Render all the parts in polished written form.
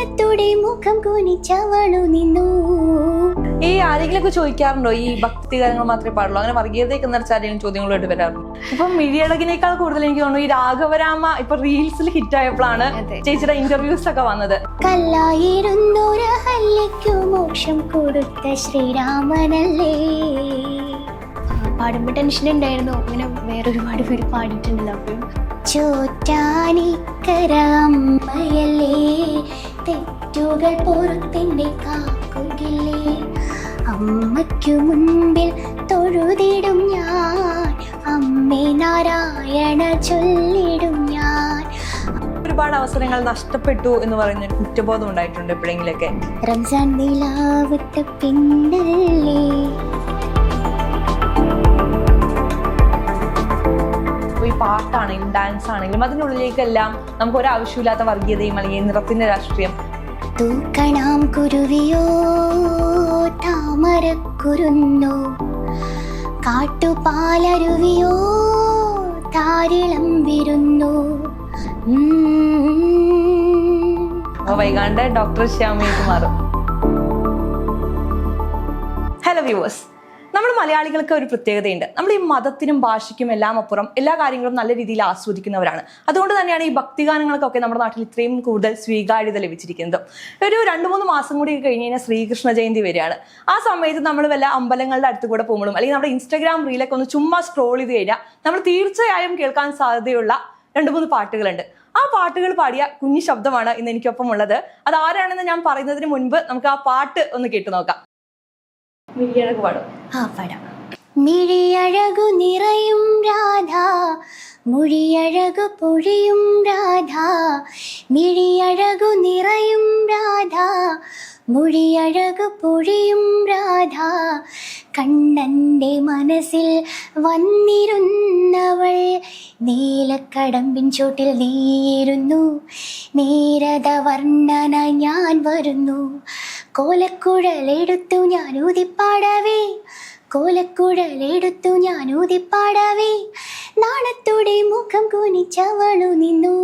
നാണത്തോടെ മുഖം കുനിച്ചവളു നിന്നു. ഈ ആരെങ്കിലൊക്കെ ചോദിക്കാറുണ്ടോ ഈ ഭക്തി കാര്യങ്ങൾ മാത്രമേ പാടുള്ളൂ, അങ്ങനെ വർഗീയതയൊക്കെ നിറച്ച ആരെങ്കിലും ചോദ്യങ്ങളായിട്ട് വരാറുണ്ട്? ഇപ്പൊ മിഴിയഴകിനേക്കാൾ കൂടുതൽ എനിക്ക് തോന്നുന്നു ഈ രാഘവരാമ ഇപ്പൊ റീൽസിൽ ഹിറ്റ് ആയപ്പോഴാണ് ചേച്ചിയുടെ ഇന്റർവ്യൂസ് ഒക്കെ വന്നത്. കല്ലായിരുന്നൊരഹല്യയ്ക്കു മോക്ഷം കൊടുത്ത ശ്രീരാമനല്ലേ. പാടുമ്പോ ടെൻഷൻ ഉണ്ടായിരുന്നു, അങ്ങനെ വേറൊരുപാട് പേര് പാടിയിട്ടുണ്ടല്ലോ. അപ്പോഴും ചോറ്റാനിക്കര അമ്മയല്ലേ, തെറ്റുകൾ പൊറുത്തിന്റെ കാക്കുകയില്ലേ, അമ്മയ്ക്കു മുൻപിൽ തൊഴുതിടും ഞാൻ, അമ്മേ നാരായണ ചൊല്ലിടും ഞാൻ. ഒരുപാട് അവസരങ്ങൾ നഷ്ടപ്പെട്ടു എന്ന് പറയുന്ന ഒരു കുറ്റബോധം ഉണ്ടായിട്ടുണ്ട് എപ്പോഴെങ്കിലൊക്കെ? റംസാൻ നിലാവത്തെ പിന്നല്ലേ. ഈ പാട്ടാണെങ്കിലും ഡാൻസ് ആണെങ്കിലും അതിനുള്ളിലേക്കെല്ലാം നമുക്ക് ഒരാവശ്യമില്ലാത്ത വർഗീയതയും അല്ലെങ്കിൽ നിറത്തിന്റെ രാഷ്ട്രീയം. തൂക്കണാം കുരുവിയോ താമരക്കുരുന്നോ, കാട്ടുപാലരുവിയോ താരിളം വിരുന്നു. വൈകാണ്ട് ഡോക്ടർ ശ്യാമയ്ക്ക് മാറും. ഹലോ വ്യൂവേഴ്സ്, നമ്മൾ മലയാളികൾക്ക് ഒരു പ്രത്യേകതയുണ്ട്. നമ്മൾ ഈ മതത്തിനും ഭാഷയ്ക്കും എല്ലാം അപ്പുറം എല്ലാ കാര്യങ്ങളും നല്ല രീതിയിൽ ആസ്വദിക്കുന്നവരാണ്. അതുകൊണ്ട് തന്നെയാണ് ഈ ഭക്തിഗാനങ്ങൾക്കൊക്കെ നമ്മുടെ നാട്ടിൽ ഇത്രയും കൂടുതൽ സ്വീകാര്യത ലഭിച്ചിരിക്കുന്നത്. ഒരു 2-3 മാസം കൂടി കഴിഞ്ഞ് കഴിഞ്ഞാൽ ശ്രീകൃഷ്ണ ജയന്തി വരികയാണ്. ആ സമയത്ത് നമ്മൾ വല്ല അമ്പലങ്ങളുടെ അടുത്ത് കൂടെ പോകുമ്പോഴും അല്ലെങ്കിൽ നമ്മുടെ ഇൻസ്റ്റാഗ്രാം റീലൊക്കെ ഒന്ന് ചുമ്മാ സ്ക്രോൾ ചെയ്ത് കഴിഞ്ഞാൽ നമ്മൾ തീർച്ചയായും കേൾക്കാൻ സാധ്യതയുള്ള 2-3 പാട്ടുകളുണ്ട്. ആ പാട്ടുകൾ പാടിയ കുഞ്ഞു ശബ്ദമാണ് ഇന്ന് എനിക്കൊപ്പം ഉള്ളത്. അത് ആരാണെന്ന് ഞാൻ പറയുന്നതിന് മുൻപ് നമുക്ക് ആ പാട്ട് ഒന്ന് കേട്ടു നോക്കാം. മിഴിയഴകു നിറയും രാധ, മുഴിയഴകു പൊഴിയും രാധ, മിഴിയഴകു നിറയും രാധ, മുഴിയഴകു പൊഴിയും രാധ, കണ്ണന്റെ മനസ്സിൽ വന്നിരുന്നവൾ, നീലക്കടമ്പിൻ ചോട്ടിൽ നീയിരുന്നു, നീരത വർണ്ണന ഞാൻ വരുന്നു, കോലക്കുഴലെടുത്തു ഞാൻ ഊതിപ്പാടവേ, കോലക്കുഴലെടുത്തു ഞാൻ ഊതിപ്പാടവേ, നാണത്തോടെ മുഖം കുനിച്ചവളു നിന്നു.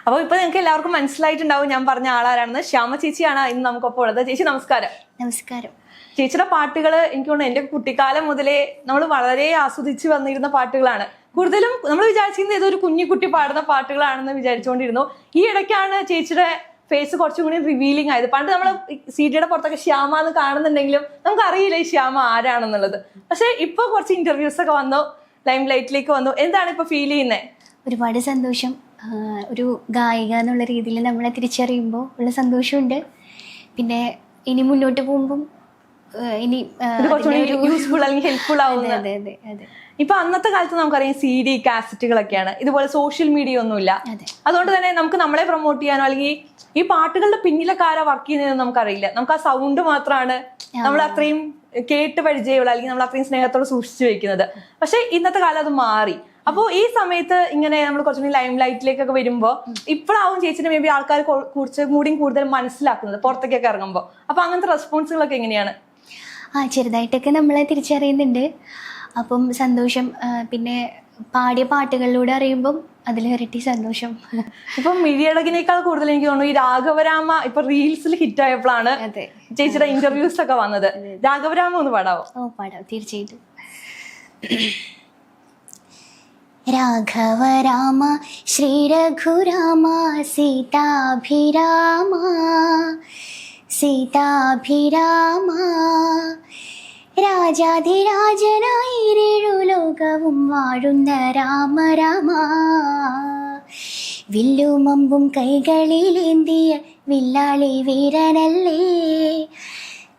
അപ്പോൾ ഇപ്പൊ നിങ്ങൾക്ക് എല്ലാവർക്കും മനസ്സിലായിട്ടുണ്ടാവും ഞാൻ പറഞ്ഞ ആളാരാണെന്ന്. ശ്യാമ ചേച്ചിയാണ് ഇന്ന് നമുക്കൊപ്പം ഉള്ളത്. ചേച്ചി നമസ്കാരം. നമസ്കാരം. ചേച്ചിയുടെ പാട്ടുകൾ എനിക്ക് തോന്നുന്നു എന്റെ കുട്ടിക്കാലം മുതലേ നമ്മൾ വളരെ ആസ്വദിച്ച് വന്നിരുന്ന പാട്ടുകളാണ്. കൂടുതലും നമ്മൾ വിചാരിച്ചിരുന്നത് ഏതൊരു കുഞ്ഞിക്കുട്ടി പാടുന്ന പാട്ടുകളാണെന്ന് വിചാരിച്ചുകൊണ്ടിരുന്നു. ഈ ഇടയ്ക്കാണ് ചേച്ചിയുടെ ഫേസ് കുറച്ചും കൂടി റിവീലിംഗ് ആയത്. പണ്ട് നമ്മൾ സീഡിയുടെ പുറത്തൊക്കെ ശ്യാമ എന്ന് കാണുന്നുണ്ടെങ്കിലും നമുക്ക് അറിയില്ല ഈ ശ്യാമ ആരാണെന്നുള്ളത്. പക്ഷെ ഇപ്പൊ കുറച്ച് ഇന്റർവ്യൂസ് ഒക്കെ വന്നു, ലൈം ലൈറ്റിലേക്ക് വന്നു. എന്താണ് ഇപ്പൊ ഫീൽ ചെയ്യുന്നത്? ഒരുപാട് സന്തോഷം. ഒരു ഗായിക എന്നുള്ള രീതിയിൽ നമ്മളെ തിരിച്ചറിയുമ്പോൾ ഉള്ള സന്തോഷമുണ്ട്. പിന്നെ ഇനി മുന്നോട്ട് പോകുമ്പം ഇനി യൂസ്ഫുൾ അല്ലെങ്കിൽ ഹെൽപ്ഫുൾ ആവുന്നത്. ഇപ്പൊ അന്നത്തെ കാലത്ത് നമുക്കറിയാം CD കാസറ്റുകളൊക്കെയാണ്, ഇതുപോലെ സോഷ്യൽ മീഡിയ ഒന്നുമില്ല. അതുകൊണ്ട് തന്നെ നമുക്ക് നമ്മളെ പ്രൊമോട്ട് ചെയ്യാനോ അല്ലെങ്കിൽ ഈ പാട്ടുകളുടെ പിന്നിലൊക്കെ ആരാ വർക്ക് ചെയ്യുന്നതെന്ന് നമുക്കറിയില്ല. നമുക്ക് ആ സൗണ്ട് മാത്രമാണ് നമ്മൾ അത്രയും കേട്ട് പരിചയമുള്ള അല്ലെങ്കിൽ നമ്മൾ അത്രയും സ്നേഹത്തോടെ സൂക്ഷിച്ചു വെക്കുന്നത്. പക്ഷെ ഇന്നത്തെ കാലം അത് മാറി. അപ്പോ ഈ സമയത്ത് ഇങ്ങനെ നമ്മൾ കുറച്ചുകൂടി ലൈം ലൈറ്റിലേക്കൊക്കെ വരുമ്പോ ഇപ്പോഴാവും ചേച്ചിനെ മേ ബി ആൾക്കാർ കുറച്ചുകൂടിയും കൂടുതൽ മനസ്സിലാക്കുന്നത് പുറത്തേക്കൊക്കെ ഇറങ്ങുമ്പോ. അപ്പൊ അങ്ങനത്തെ റെസ്പോൺസുകളൊക്കെ എങ്ങനെയാണ്? ചെറുതായിട്ടൊക്കെ നമ്മളെ തിരിച്ചറിയുന്നുണ്ട്. അപ്പം സന്തോഷം. പിന്നെ പാടിയ പാട്ടുകളിലൂടെ അറിയുമ്പം അതിലിരട്ടി സന്തോഷം. ഇപ്പൊ മിഴിയഴകിനേക്കാൾ കൂടുതൽ എനിക്ക് തോന്നുന്നു ഈ രാഘവരാമ ഇപ്പൊ റീൽസിൽ ഹിറ്റ് ആയപ്പോഴാണ് ചേച്ചിയുടെ ഇന്റർവ്യൂസ് ഒക്കെ വന്നത്. രാഘവരാമ ഒന്ന് പാടാവോ? പാടാം, തീർച്ചയായിട്ടും. രാഘവരാമ ശ്രീരഘുരാമ സീതാഭിരാമ, സീതാഭിരാമ, രാജാധിരാജനായി 7 ലോകവും വാഴുന്ന രാമ രാമ, വില്ലും അമ്പും കൈകളിലേന്തിയ വില്ലാളി വീരനല്ലേ,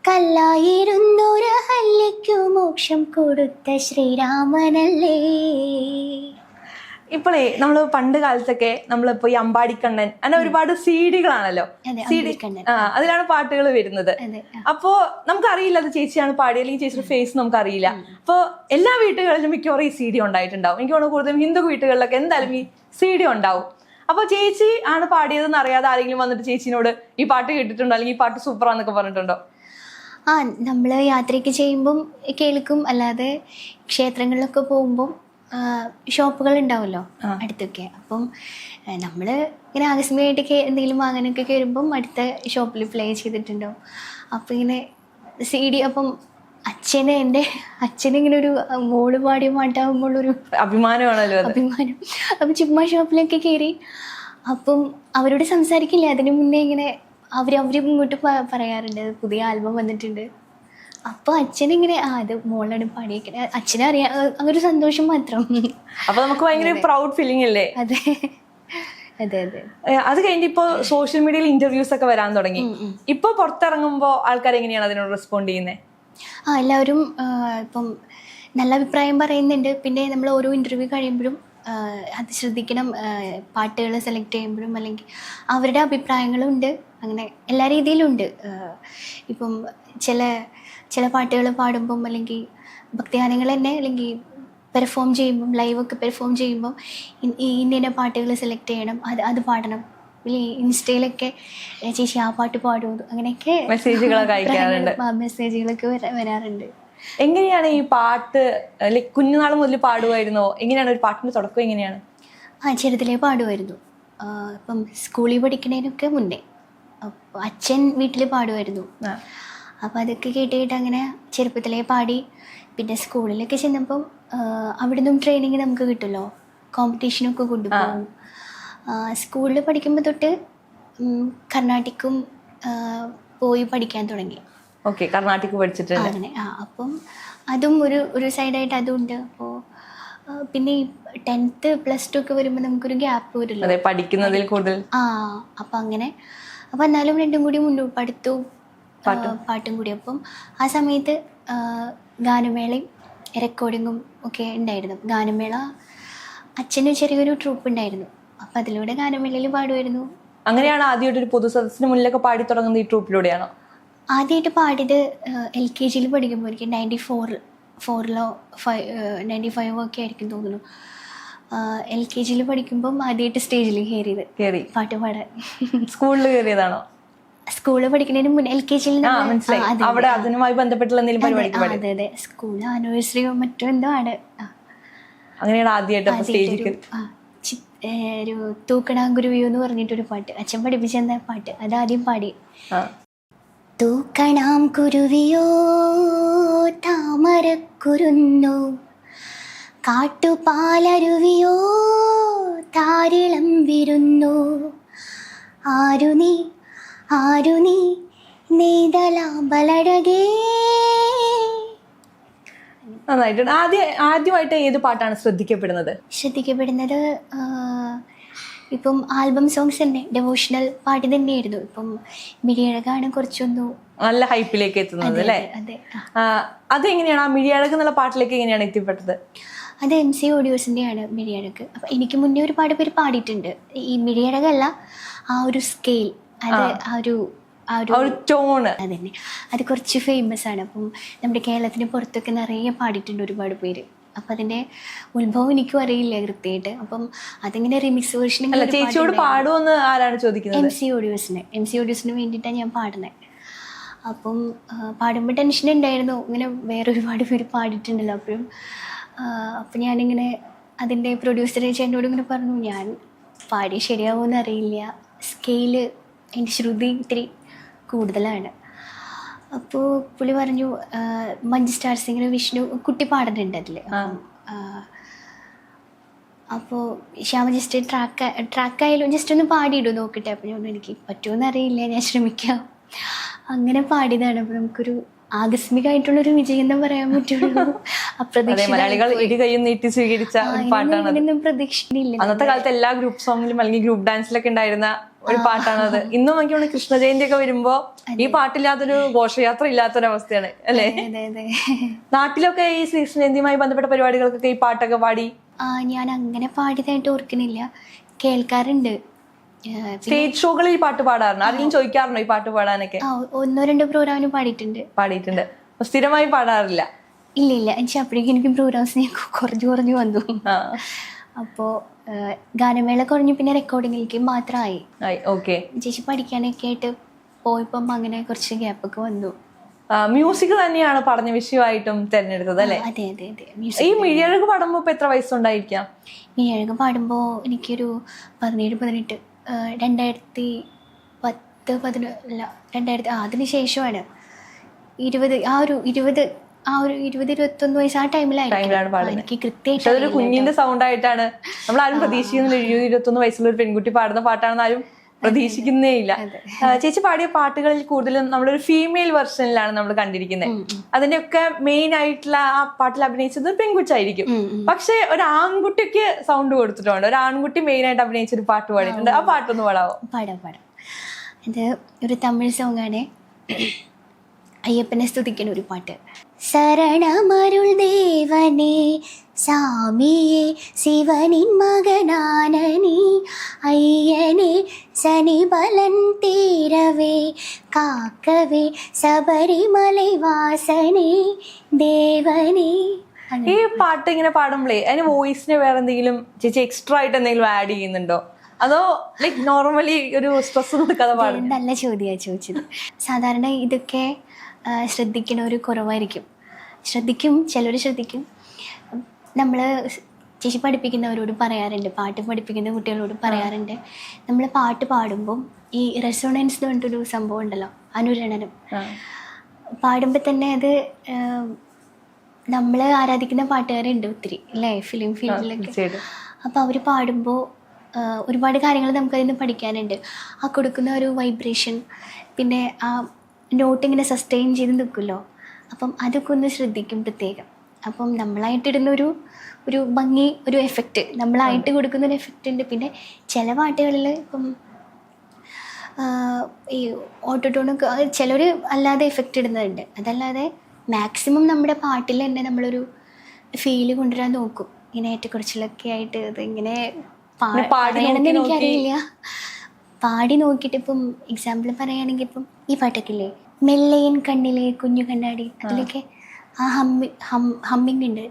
കല്ലായിരുന്നൊരഹല്യയ്ക്കു മോക്ഷം കൊടുത്ത ശ്രീരാമനല്ലേ. ഇപ്പോഴേ നമ്മള് പണ്ട് കാലത്തൊക്കെ നമ്മളിപ്പോ ഈ അമ്പാടിക്കണ്ണൻ അങ്ങനെ ഒരുപാട് CD-കളാണല്ലോ, അതിലാണ് പാട്ടുകൾ വരുന്നത്. അപ്പോ നമുക്കറിയില്ല അത് ചേച്ചിയാണ് പാടിയത് അല്ലെങ്കിൽ ചേച്ചിയുടെ ഫേസ് നമുക്കറിയില്ല. അപ്പൊ എല്ലാ വീട്ടുകളിലും മിക്കവാറും ഈ CD ഉണ്ടായിട്ടുണ്ടാവും. എനിക്ക് തോന്നുന്നു കൂടുതലും ഹിന്ദു വീട്ടുകളിലൊക്കെ എന്തായാലും ഈ CD ഉണ്ടാവും. അപ്പൊ ചേച്ചി ആണ് പാടിയതെന്ന് അറിയാതെ ആരെങ്കിലും വന്നിട്ട് ചേച്ചിനോട് ഈ പാട്ട് കേട്ടിട്ടുണ്ടോ അല്ലെങ്കിൽ ഈ പാട്ട് സൂപ്പറാന്നൊക്കെ പറഞ്ഞിട്ടുണ്ടോ? നമ്മൾ യാത്രയൊക്കെ ചെയ്യുമ്പം കേൾക്കും, അല്ലാതെ ക്ഷേത്രങ്ങളിലൊക്കെ പോകുമ്പം ഷോപ്പുകൾ ഉണ്ടാവുമല്ലോ അടുത്തൊക്കെ. അപ്പം നമ്മൾ ഇങ്ങനെ ആകസ്മികമായിട്ടൊക്കെ എന്തെങ്കിലും വാങ്ങാനൊക്കെ കയറുമ്പം അടുത്ത ഷോപ്പിൽ പ്ലേ ചെയ്തിട്ടുണ്ടാവും. അപ്പം ഇങ്ങനെ CD, അപ്പം എൻ്റെ അച്ഛനിങ്ങനെ ഒരു മോള് പാടിയ പാട്ടാകുമ്പോഴൊരു അഭിമാനമാണല്ലോ അത്. അഭിമാനം. അപ്പം ചുമ്മാ ഷോപ്പിലൊക്കെ കയറി അപ്പം അവരോട് സംസാരിക്കില്ല, അതിന് മുന്നേ ഇങ്ങനെ അവരും ഇങ്ങോട്ട് പറയാറുണ്ട് പുതിയ ആൽബം വന്നിട്ടുണ്ട്. അപ്പോൾ അച്ഛനിങ്ങനെ അത് മോളാണ് പാടിയേക്കണേ, അച്ഛനറിയാം, അങ്ങനൊരു സന്തോഷം മാത്രം. അപ്പൊ നമുക്ക് ഭയങ്കര പ്രൗഡ് ഫീലിംഗ് അല്ലേ? അതെ അതെ അതെ. അത് കഴിഞ്ഞിട്ട് ഇപ്പോൾ സോഷ്യൽ മീഡിയയിൽ ഇന്റർവ്യൂസ് ഒക്കെ വരാൻ തുടങ്ങി. ഇപ്പൊ പുറത്തിറങ്ങുമ്പോൾ ആൾക്കാർ എങ്ങനെയാണ് അതിനോട് റെസ്പോണ്ട് ചെയ്യുന്നത്? എല്ലാവരും ഇപ്പം നല്ല അഭിപ്രായം പറയുന്നുണ്ട്. പിന്നെ നമ്മൾ ഓരോ ഇൻ്റർവ്യൂ കഴിയുമ്പോഴും അത് ശ്രദ്ധിക്കണം, പാട്ടുകൾ സെലക്ട് ചെയ്യുമ്പോഴും അല്ലെങ്കിൽ അവരുടെ അഭിപ്രായങ്ങളും ഉണ്ട്. അങ്ങനെ എല്ലാ രീതിയിലും ഉണ്ട്. ഇപ്പം ചില പാട്ടുകൾ പാടുമ്പം അല്ലെങ്കിൽ ഭക്തിഗാനങ്ങൾ തന്നെ അല്ലെങ്കിൽ പെർഫോം ചെയ്യുമ്പം, ലൈവൊക്കെ പെർഫോം ചെയ്യുമ്പം ഇന്ന പാട്ടുകൾ സെലക്ട് ചെയ്യണം, അത് പാടണം. ഇൻസ്റ്റയിലൊക്കെ ചേച്ചി ആ പാട്ട് പാടുമോ, അങ്ങനെയൊക്കെ മെസ്സേജുകളൊക്കെ വരാറുണ്ട്. എങ്ങനെയാണ് ഈ പാട്ട് ലൈക്ക് കുഞ്ഞുനാൾ മുതൽ പാടുമായിരുന്നോ? എങ്ങനെയാണ് ഒരു പാട്ടിന്റെ തുടക്കം എങ്ങനെയാണ്? ചെറുതിലേ പാടുമായിരുന്നു. ഇപ്പം സ്കൂളിൽ പഠിക്കുന്നതിനൊക്കെ മുന്നേ അപ്പോൾ അച്ഛൻ വീട്ടിൽ പാടുമായിരുന്നു. അപ്പോൾ അതൊക്കെ കേട്ട് അങ്ങനെ ചെറുപ്പത്തിലേ പാടി. പിന്നെ സ്കൂളിലൊക്കെ ചെന്നപ്പം അവിടെ നിന്നും ട്രെയിനിങ് നമുക്ക് കിട്ടുമല്ലോ, കോമ്പറ്റീഷനൊക്കെ കൊണ്ടുപോകും. സ്കൂളിൽ പഠിക്കുമ്പോൾ തൊട്ട് കർണാട്ടിക്കും പോയി പഠിക്കാൻ തുടങ്ങി. ഓക്കെ, കർണാട്ടിക് പഠിച്ചിട്ടുണ്ട് അങ്ങനെ. അപ്പം അതും ഒരു സൈഡായിട്ട് അതുണ്ട്. അപ്പോൾ പിന്നെ ഈ 10th +2 ഒക്കെ വരുമ്പോൾ നമുക്കൊരു ഗ്യാപ്പ് വരുമല്ലോ പഠിക്കുന്നതിൽ കൂടുതൽ. അപ്പം അങ്ങനെ. അപ്പം എന്നാലും രണ്ടും കൂടി മുന്നോട്ട്, പഠിത്തവും പാട്ടും കൂടി. അപ്പം ആ സമയത്ത് ഗാനമേളയും റെക്കോർഡിങ്ങും ഒക്കെ ഉണ്ടായിരുന്നു. ഗാനമേള അച്ഛന് ചെറിയൊരു ട്രൂപ്പ് ഉണ്ടായിരുന്നു. അപ്പം അതിലൂടെ ഗാനമേളയിൽ പാടുമായിരുന്നു. അങ്ങനെയാണ് ആദ്യമായിട്ട് ഒരു പൊതുസദസ്സിന് മുന്നിലൊക്കെ പാടി തുടങ്ങുന്നത് ഈ ട്രൂപ്പിലൂടെയാണോ? ആദ്യമായിട്ട് പാടിയത് LKG പഠിക്കുമ്പോൾ എനിക്ക് 94-ലോ 95 ഒക്കെ ആയിരിക്കും തോന്നുന്നു. LKG പഠിക്കുമ്പം ആദ്യമായിട്ട് സ്റ്റേജിൽ കയറി പാട്ട് പാടാൻ. സ്കൂളിൽ കയറിയതാണോ? സ്കൂളിൽ പഠിക്കുന്നതിന് മുന്നേ LKG അവിടെ അതുമായി ബന്ധപ്പെട്ടുള്ള എന്തെങ്കിലും? അതെ അതെ, സ്കൂൾ ആനിവേഴ്സറിയോ മറ്റോ എന്തോ ആണ്. അങ്ങനെയാണ് ആദ്യമായിട്ട് ഒരു തൂക്കണാങ്കുരുവിയോ എന്ന് പറഞ്ഞിട്ടൊരു പാട്ട് അച്ഛൻ പഠിപ്പിച്ചെന്ന പാട്ട്, അതാദ്യം പാടി. തൂക്കണാം കുരുവിയോ താമരക്കുരുന്നോ, കാട്ടുപാലരുവിയോ താരിളം വിരുന്നോ, ആരു നീ നീതലാമ്പലഴകേ. നന്നായിട്ടുണ്ട്. ആദ്യമായിട്ട് ഏത് പാട്ടാണ് ശ്രദ്ധിക്കപ്പെടുന്നത്? ഇപ്പം ആൽബം സോങ്സ് തന്നെ, ഡെവോഷണൽ പാട്ട് തന്നെയായിരുന്നു. ഇപ്പം മിഴിയഴകാണ് കുറച്ചൊന്നു നല്ല ഹൈപ്പിലേക്ക് എത്തുന്നത് അല്ലേ? അതെങ്ങനെയാണ് ആ മിഴിയഴക് എന്നുള്ള പാട്ടിലേക്ക് എങ്ങനെയാണ് എത്തിപ്പെട്ടത്? അത് MC ഓഡിയോസിൻ്റെയാണ് മിഴിയഴക്. അപ്പം എനിക്ക് മുന്നേ ഒരുപാട് പേര് പാടിയിട്ടുണ്ട്. ഈ മിഴിയഴകല്ല, ആ ഒരു സ്കെയിൽ, അത് ആ ഒരു ടോണ് അതന്നെ, അത് കുറച്ച് ഫേമസ് ആണ്. അപ്പം നമ്മുടെ കേരളത്തിന് പുറത്തൊക്കെ നിറയെ പാടിയിട്ടുണ്ട് ഒരുപാട് പേര്. അപ്പം അതിൻ്റെ ഉത്ഭവം എനിക്കും അറിയില്ല കൃത്യമായിട്ട്. അപ്പം അതിങ്ങനെ റിമിക്സ് വേർഷൻ ചേച്ചിയോട് പാടുമെന്ന് ആരാണ് ചോദിക്കുന്നത്? MC ഓഡിയോസിന് വേണ്ടിയിട്ടാണ് ഞാൻ പാടുന്നത്. അപ്പം പാടുമ്പോൾ ടെൻഷൻ ഉണ്ടായിരുന്നു, ഇങ്ങനെ വേറെ ഒരുപാട് പേര് പാടിയിട്ടുണ്ടല്ലോ. അപ്പം ഞാനിങ്ങനെ അതിൻ്റെ പ്രൊഡ്യൂസർ ചേട്ടനോട് ഇങ്ങനെ പറഞ്ഞു, ഞാൻ പാടി ശരിയാവുമെന്ന് അറിയില്ല, സ്കെയില് അതിൻ്റെ ശ്രുതി ഇത്തിരി കൂടുതലാണ്. അപ്പോൾ പുള്ളി പറഞ്ഞു മഞ്ജു സ്റ്റാർ സിംഗർ വിഷ്ണു കുട്ടി പാടുന്നുണ്ട് അതിൽ. അപ്പോൾ ശ്യാമ ജസ്റ്റ് ട്രാക്കായാലും ജസ്റ്റ് ഒന്ന് പാടിയിടും നോക്കട്ടെ. അപ്പോൾ ഞാൻ എനിക്ക് പറ്റുമെന്ന് അറിയില്ല, ഞാൻ ശ്രമിക്കാം. അങ്ങനെ പാടിയതാണ്. അപ്പോൾ നമുക്കൊരു ആകസ്മികമായിട്ടുള്ളൊരു വിജയം എന്ന് പറയാൻ പറ്റുള്ളൂ. പ്രതീക്ഷയില്ല. അന്നത്തെ കാലത്ത് എല്ലാ ഗ്രൂപ്പ് സോങ്ങിലും അല്ലെങ്കിൽ ഗ്രൂപ്പ് ഡാൻസിലൊക്കെ ഉണ്ടായിരുന്ന ഒരു പാട്ടാണത്. ഇന്നും എനിക്ക് കൃഷ്ണ ജയന്തി ഒക്കെ വരുമ്പോ ഈ പാട്ടില്ലാത്തൊരു ഘോഷയാത്ര ഇല്ലാത്തൊരവസ്ഥയാണ് അല്ലേ? നാട്ടിലൊക്കെ ഈ കൃഷ്ണ ജയന്തിയുമായി ബന്ധപ്പെട്ട പരിപാടികൾക്കൊക്കെ ഈ പാട്ടൊക്കെ പാടി? ഞാൻ അങ്ങനെ പാടിയതായിട്ട് ഓർക്കുന്നില്ല, കേൾക്കാറുണ്ട്. സ്റ്റേജ് ഷോകളിൽ ഈ പാട്ട് പാടാറുണ്ട്? ആരെങ്കിലും ചോദിക്കാറുണ്ടോ ഈ പാട്ട് പാടാനൊക്കെ? 1-2 പ്രോഗ്രാമിന് പാടിയിട്ടുണ്ട്. സ്ഥിരമായി പാടാറില്ല? ഇല്ല, അപ്പോഴേക്കും എനിക്ക് പ്രോഗ്രാംസ് കുറഞ്ഞു വന്നു. അപ്പോൾ ഗാനമേള കുറഞ്ഞു, പിന്നെ റെക്കോർഡിങ്ങിലേക്ക് മാത്രമായി. ഓക്കെ. ചേച്ചി പഠിക്കാനൊക്കെ ആയിട്ട് പോയപ്പം അങ്ങനെ കുറച്ച് ഗ്യാപ്പൊക്കെ വന്നു. മ്യൂസിക് തന്നെയാണ് പഠന വിഷയമായിട്ടും തിരഞ്ഞെടുത്തത് അല്ലെ? അതെ അതെ അതെ. ഈ മിഴിയഴക് പാടുമ്പോ ഇപ്പൊ എത്ര വയസ്സുണ്ടായിരിക്കാം? മിഴിയഴക് പാടുമ്പോൾ എനിക്കൊരു 17-18, 2010-11 അതിന് ശേഷമാണ് 20-21 വയസ്സ് ആ ടൈമിലാണ് എനിക്ക് കൃത്യമായിട്ട് അതൊരു കുഞ്ഞിന്റെ സൗണ്ട് ആയിട്ടാണ്. നമ്മൾ ആരും പ്രതീക്ഷിക്കുന്നില്ല 20-21 വയസ്സുള്ള ഒരു പെൺകുട്ടി പാടുന്ന പാട്ടാണെന്ന് ആരും പ്രതീക്ഷിക്കുന്നേ ഇല്ല. ചേച്ചി പാടിയ പാട്ടുകളിൽ കൂടുതലും നമ്മളൊരു ഫീമെയിൽ വെർഷനിലാണ് നമ്മൾ കണ്ടിരിക്കുന്നത്. അതിന്റെയൊക്കെ മെയിൻ ആയിട്ടുള്ള ആ പാട്ടിൽ അഭിനയിച്ചത് പെൺകുച്ചായിരിക്കും. പക്ഷെ ഒരു ആൺകുട്ടിക്ക് സൗണ്ട് കൊടുത്തിട്ടുണ്ട്. ഒരു ആൺകുട്ടി മെയിൻ ആയിട്ട് അഭിനയിച്ചൊരു പാട്ട് പാടിയിട്ടുണ്ട്. ആ പാട്ടൊന്ന് പാടാവോ? പാടാം. ഇത് ഒരു തമിഴ് സോങ്ങാണ്. അയ്യപ്പനെ സ്തുതിക്കുന്ന ഒരു പാട്ട്. ശരണമരുൾ ദേവനേ சாமியே சிவனின் மகனானனி ஐயனே சனி பலன் தீரவே காக்கவே சபரிமலை வாசனே தேவனே. ഈ പാട്ട് ഇങ്ങനെ പാടുമ്പോഴേ അതിന് വോയിസിന് വേറെ എന്തെങ്കിലും ചേച്ചി എക്സ്ട്രാ ആയിട്ട് എന്തെങ്കിലും ആഡ് ചെയ്യുന്നുണ്ടോ? അതോ ലൈക്ക് നോർമലി ഒരു സ്ട്രെസ് കൊടുക്കാതെ പാടും? നല്ല ചോദ്യമാണ് ചോദിച്ചത്. സാധാരണ ഇതൊക്കെ ശ്രദ്ധിക്കണ ഒരു കുറവായിരിക്കും. ചിലർ ശ്രദ്ധിക്കും. നമ്മൾ ചേച്ചി പഠിപ്പിക്കുന്നവരോട് പറയാറുണ്ട്, പാട്ട് പഠിപ്പിക്കുന്ന കുട്ടികളോട് പറയാറുണ്ട്, നമ്മൾ പാട്ട് പാടുമ്പം ഈ റെസൊണൻസ് എന്ന് പറഞ്ഞിട്ടൊരു സംഭവം ഉണ്ടല്ലോ, അനുരണനം. പാടുമ്പോൾ തന്നെ അത് നമ്മൾ ആരാധിക്കുന്ന പാട്ടുകാരുണ്ട് ഒത്തിരി അല്ലേ, ഫിലിം ഫീൽഡിലൊക്കെ. അപ്പോൾ അവർ പാടുമ്പോൾ ഒരുപാട് കാര്യങ്ങൾ നമുക്കതിൽ നിന്ന് പഠിക്കാനുണ്ട്. ആ കൊടുക്കുന്ന ഒരു വൈബ്രേഷൻ, പിന്നെ ആ നോട്ട് ഇങ്ങനെ സസ്റ്റെയിൻ ചെയ്ത് നിൽക്കുമല്ലോ, അപ്പം അതൊക്കെ ഒന്ന് ശ്രദ്ധിക്കും പ്രത്യേകം. അപ്പം നമ്മളായിട്ടിടുന്ന ഒരു ഭംഗി, ഒരു എഫക്റ്റ്, നമ്മളായിട്ട് കൊടുക്കുന്നൊരു എഫക്റ്റ് ഉണ്ട്. പിന്നെ ചില പാട്ടുകളിൽ ഇപ്പം ഈ ഓട്ടോടോണൊക്കെ ചിലർ അല്ലാതെ എഫക്റ്റ് ഇടുന്നുണ്ട്. അതല്ലാതെ മാക്സിമം നമ്മുടെ പാട്ടിൽ തന്നെ നമ്മളൊരു ഫീല് കൊണ്ടുവരാൻ നോക്കും. ഇങ്ങനെ ഏറ്റക്കുറച്ചിലൊക്കെ ആയിട്ട് അത് ഇങ്ങനെ പറയണമെന്ന് എനിക്കറിയില്ല. പാടി നോക്കിയിട്ട് ഇപ്പം എക്സാമ്പിൾ പറയുകയാണെങ്കിൽ ഇപ്പം ഈ പാട്ടൊക്കെ ഇല്ലേ, മെല്ലയൻ കണ്ണിലെ കുഞ്ഞു കണ്ണാടി, അതിലൊക്കെ ആ ഹമ്മിങ് ഉണ്ട്.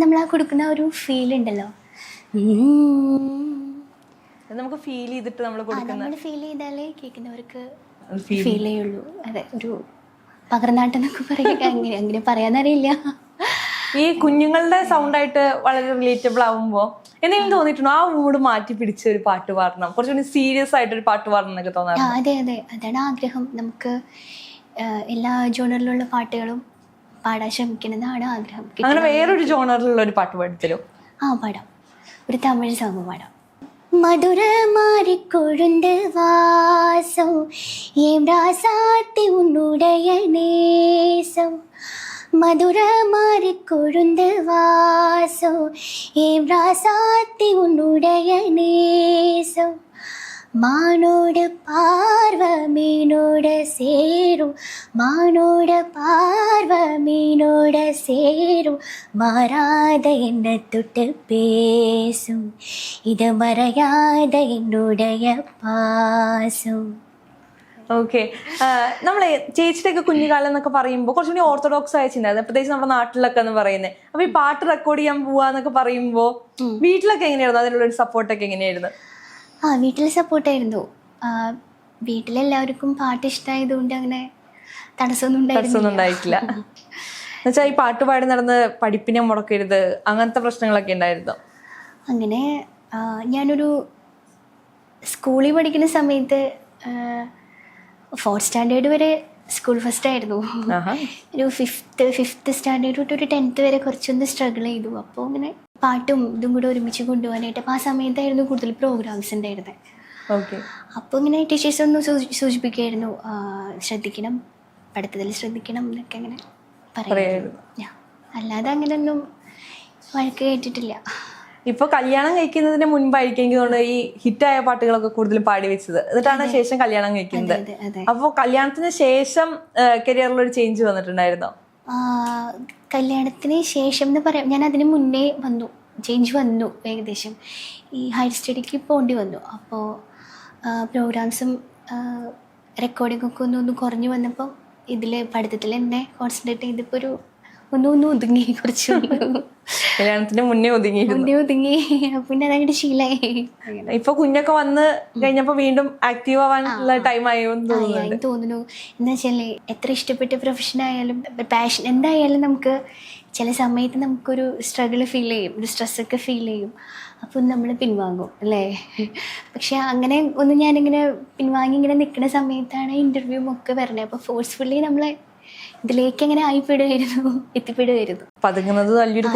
നമ്മൾ ആ കൊടുക്കുന്ന ഒരു ഫീൽ ഉണ്ടല്ലോ, നമുക്ക് ഫീൽ ചെയ്തിട്ട് നമ്മൾ ഫീൽ ചെയ്താലേ കേൾക്കുന്നവർക്ക് ഫീൽ ചെയ്യുള്ളൂ. അതെ, ഒരു പകർന്നാട്ടെന്നൊക്കെ പറയുക, അങ്ങനെ പറയാനറിയില്ല. ഈ കുഞ്ഞുങ്ങളുടെ സൗണ്ടായിട്ട് വളരെ റിലേറ്റബിൾ ആവുമ്പോൾ എന്തെങ്കിലും തോന്നിയിട്ടുണ്ടോ ആ മൂഡ് മാറ്റി പിടിച്ച ഒരു പാട്ട് പാടണം, കുറച്ചുകൂടി സീരിയസ് ആയിട്ടൊരു പാട്ട് പാടണം എന്നൊക്കെ തോന്നാറ്? അതെ, അതാണ് ആഗ്രഹം. നമുക്ക് എല്ലാ ജോണറിലുള്ള പാട്ടുകളും പാടാൻ ശ്രമിക്കണമെന്നാണ് ആഗ്രഹം. അങ്ങനെ വേറൊരു ജോണറിലുള്ള ഒരു പാട്ട് പാടിത്തരും? പാടാം. ഒരു തമിഴ് സോങ് പാടാം. മധുര മാറിക്കൊഴുந்து வாசம் ஏம் ராசாத்தி உன்னுடைய நேசம் மதுர மாறிக்கொழுந்து வாசம் ஏம் ராசாத்தி உன்னுடைய நேசம் மானோட பார்வ மீனோட சேரும் மானோட பார்வ மீனோட சேரும் மாறாத என்ன தொட்டு பேசும் இது மறையாத என்னுடைய பாசம். ഓക്കെ, നമ്മളെ ചേച്ചിയുടെയൊക്കെ കുഞ്ഞുകാലം എന്നൊക്കെ പറയുമ്പോൾ കുറച്ചുകൂടി ഓർത്തഡോക്സ് ആയ ചിന്ത, പ്രത്യേകിച്ച് നമ്മുടെ നാട്ടിലൊക്കെ എന്ന് പറയുന്നത്. അപ്പൊ ഈ പാട്ട് റെക്കോർഡ് ചെയ്യാൻ പോവാന്നൊക്കെ പറയുമ്പോൾ വീട്ടിലൊക്കെ എങ്ങനെയായിരുന്നു, അതിനുള്ള ഒരു സപ്പോർട്ടൊക്കെ എങ്ങനെയായിരുന്നു? വീട്ടിൽ സപ്പോർട്ടായിരുന്നു. വീട്ടിലെല്ലാവർക്കും പാട്ട് ഇഷ്ടമായതുകൊണ്ട് അങ്ങനെ തടസ്സമൊന്നും ഉണ്ടായിട്ടില്ല. എന്നുവെച്ചാൽ ഈ പാട്ട് പാടി നടന്ന് പഠിപ്പിനെ മുടക്കരുത്, അങ്ങനത്തെ പ്രശ്നങ്ങളൊക്കെ ഉണ്ടായിരുന്നോ? അങ്ങനെ ഞാനൊരു സ്കൂളിൽ പഠിക്കുന്ന സമയത്ത് 4th സ്റ്റാൻഡേർഡ് വരെ സ്കൂൾ ഫസ്റ്റ് ആയിരുന്നു. ഒരു 5th സ്റ്റാൻഡേർഡ് തൊട്ട് ഒരു 10th വരെ കുറച്ചൊന്ന് സ്ട്രഗിൾ ചെയ്തു. അപ്പോൾ അങ്ങനെ പാട്ടും ഇതും കൂടെ ഒരുമിച്ച് കൊണ്ടുപോകാനായിട്ട് അപ്പോൾ ആ സമയത്തായിരുന്നു കൂടുതൽ പ്രോഗ്രാംസ് ഉണ്ടായിരുന്നത്. അപ്പോൾ ഇങ്ങനെ ടീച്ചേഴ്സ് ഒന്ന് സൂചിപ്പിക്കുമായിരുന്നു, ശ്രദ്ധിക്കണം, പഠിത്തത്തിൽ ശ്രദ്ധിക്കണം എന്നൊക്കെ അങ്ങനെ പറയായിരുന്നു. അല്ലാതെ അങ്ങനെയൊന്നും വഴക്ക് കേട്ടിട്ടില്ല. ഇപ്പൊ കല്യാണം കഴിക്കുന്നതിന് മുൻപായിരിക്കും എനിക്ക് തോന്നുന്നത് ഈ ഹിറ്റായ പാട്ടുകളൊക്കെ കൂടുതലും പാടി വെച്ചത്, എന്നിട്ടാണ് ശേഷം കല്യാണം കഴിക്കുന്നത്. അപ്പോൾ കല്യാണത്തിന് ശേഷം കരിയറിലൊരു ചേഞ്ച് വന്നിട്ടുണ്ടായിരുന്നോ? കല്യാണത്തിന് ശേഷം എന്ന് പറയാം, ഞാൻ അതിന് മുന്നേ ചേഞ്ച് വന്നു. ഏകദേശം ഈ ഹയർ സ്റ്റഡിക്ക് പോകേണ്ടി വന്നു. അപ്പോൾ പ്രോഗ്രാംസും റെക്കോർഡിങ്ങൊക്കെ ഒന്ന് കുറഞ്ഞു വന്നപ്പോൾ ഇതിൽ പഠിത്തത്തിൽ എന്നെ കോൺസെൻട്രേറ്റ് ചെയ്തപ്പോൾ ഒന്ന് ഒതുങ്ങി കുറച്ച് കല്യാണത്തിന് മുന്നേ ഒതുങ്ങിയിരുന്നു. ഒതുങ്ങി പിന്നെ അതങ്ങോട്ട് ശീലമായി. ഇപ്പൊ കുഞ്ഞൊക്കെ വന്ന് കഴിഞ്ഞപ്പോ വീണ്ടും ആക്റ്റീവ് ആവാനുള്ള ടൈം ആയോ എന്ന് തോന്നുന്നു. എന്താ വെച്ചാല് എത്ര ഇഷ്ടപ്പെട്ട പ്രൊഫഷൻ ആയാലും പാഷൻ എന്തായാലും നമുക്ക് ചില സമയത്ത് നമുക്കൊരു സ്ട്രഗിൾ ഫീൽ ചെയ്യും, ഒരു സ്ട്രെസ്സൊക്കെ ഫീൽ ചെയ്യും. അപ്പം നമ്മൾ പിൻവാങ്ങും അല്ലേ. പക്ഷെ അങ്ങനെ ഒന്ന് ഞാനിങ്ങനെ പിൻവാങ്ങി ഇങ്ങനെ നിൽക്കുന്ന സമയത്താണ് ഇൻ്റർവ്യൂ ഒക്കെ വരണത്. അപ്പോൾ ഫോഴ്സ്ഫുള്ളി നമ്മളെ ഇതിലേക്ക് എങ്ങനെ എത്തിപ്പെടുമായിരുന്നു. പതുങ്ങുന്നത് വലിയൊരു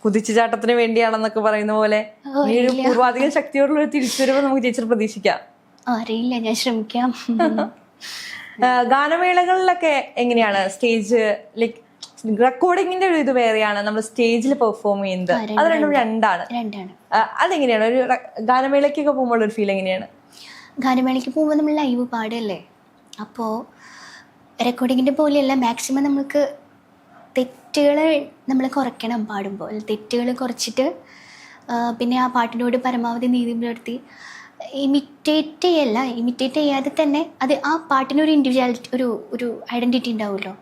കുതിച്ചുചാട്ടത്തിന് വേണ്ടിയാണെന്നൊക്കെ പറയുന്ന പോലെ പൂർവാധികം ശക്തിയോടുള്ള ഒരു തിരിച്ചുവരവ് നമുക്ക് ടീച്ചർ പ്രതീക്ഷിക്കാം. അറിയില്ല, ഞാൻ ശ്രമിക്കാം. ഗാനമേളകളിലൊക്കെ എങ്ങനെയാണ് സ്റ്റേജ് ലൈക്ക് റെക്കോർഡിങ്ങിന്റെ ഒരു ഇത് വേറെയാണ്, നമ്മൾ സ്റ്റേജിൽ പെർഫോം ചെയ്യുന്നത്, അത് രണ്ടാണ്. അതെങ്ങനെയാണ് ഒരു ഗാനമേളയ്ക്കൊക്കെ പോകുമ്പോൾ ഒരു ഫീൽ എങ്ങനെയാണ്? ഗാനമേളയ്ക്ക് പോകുമ്പോൾ നമ്മൾ ലൈവ് പാടല്ലേ, അപ്പോൾ റെക്കോർഡിങ്ങിൻ്റെ പോലെയല്ല. മാക്സിമം നമുക്ക് തെറ്റുകൾ നമ്മൾ കുറയ്ക്കണം പാടുമ്പോൾ. തെറ്റുകൾ കുറച്ചിട്ട് പിന്നെ ആ പാട്ടിനോട് പരമാവധി നീതി പുലർത്തി ഇമിറ്റേറ്റ് ചെയ്യാതെ തന്നെ അത് ആ പാട്ടിനൊരു ഇൻഡിവിജ്വാലിറ്റി, ഒരു ഐഡൻറ്റിറ്റി ഉണ്ടാവുമല്ലോ.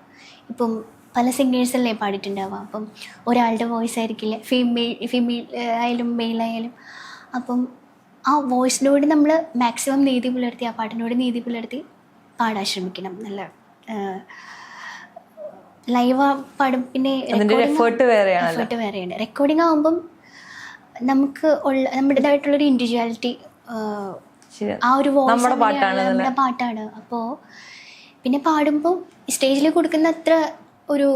ഇപ്പം പല സിംഗേഴ്സല്ലേ പാടിയിട്ടുണ്ടാവാം. അപ്പം ഒരാളുടെ വോയിസ് ആയിരിക്കില്ല, ഫീമെയിൽ ആയാലും മെയിൽ ആയാലും. അപ്പം ആ വോയിസിനോട് നമ്മൾ മാക്സിമം നീതി പുലർത്തി, ആ പാട്ടിനോട് നീതി പുലർത്തി പാടാൻ ശ്രമിക്കണം. നല്ല ലൈവ് പാടും. പിന്നെ എഫേർട്ട് വേറെയാണ്. റെക്കോർഡിംഗ് ആകുമ്പം നമുക്ക് നമ്മുടേതായിട്ടുള്ളൊരു ഇൻഡിവിജ്വാലിറ്റി, ആ ഒരു വോയിസ് നമ്മുടെ പാട്ടാണ്. അപ്പോൾ പിന്നെ പാടുമ്പോൾ സ്റ്റേജിൽ കൊടുക്കുന്ന അത്ര ഒരു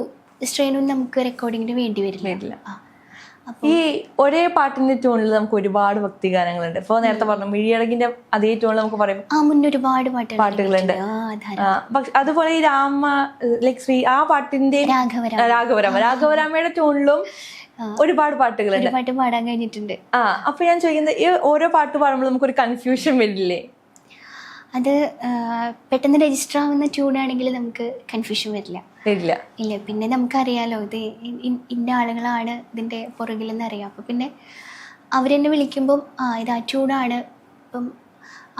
സ്ട്രെയിനും നമുക്ക് റെക്കോർഡിങ്ങിന് വേണ്ടി വരില്ല. ഈ ഒരേ പാട്ടിന്റെ ടോണിൽ നമുക്ക് ഒരുപാട് ഭക്തിഗാനങ്ങളുണ്ട്. ഇപ്പൊ നേരത്തെ പറഞ്ഞു മിഴിയഴകിന്റെ അതേ ടോണിൽ നമുക്ക് പറയാം മുന്നേ ഒരുപാട് പാട്ടുകളുണ്ട്. അതുപോലെ ഈ ശ്രീ ആ പാട്ടിന്റെ രാഘവരാമയുടെ ടോണിലും ഒരുപാട് പാട്ടുകളുണ്ട്. പാട്ട് പാടാൻ കഴിഞ്ഞിട്ടുണ്ട്. അപ്പൊ ഞാൻ ചോദിക്കുന്നത്, ഈ ഓരോ പാട്ട് പാടുമ്പോൾ നമുക്കൊരു കൺഫ്യൂഷൻ വരില്ലേ? അത് പെട്ടെന്ന് രജിസ്റ്റർ ആവുന്ന ട്യൂണാണെങ്കിൽ നമുക്ക് കൺഫ്യൂഷൻ വരില്ല. ഇല്ല, പിന്നെ നമുക്കറിയാലോ ഇത് ഇന്ന ആളുകളാണ് ഇതിൻ്റെ പുറകിലെന്ന് അറിയാം. അപ്പോൾ പിന്നെ അവരെന്നെ വിളിക്കുമ്പം ഇത് ആ ട്യൂണാണ്. ഇപ്പം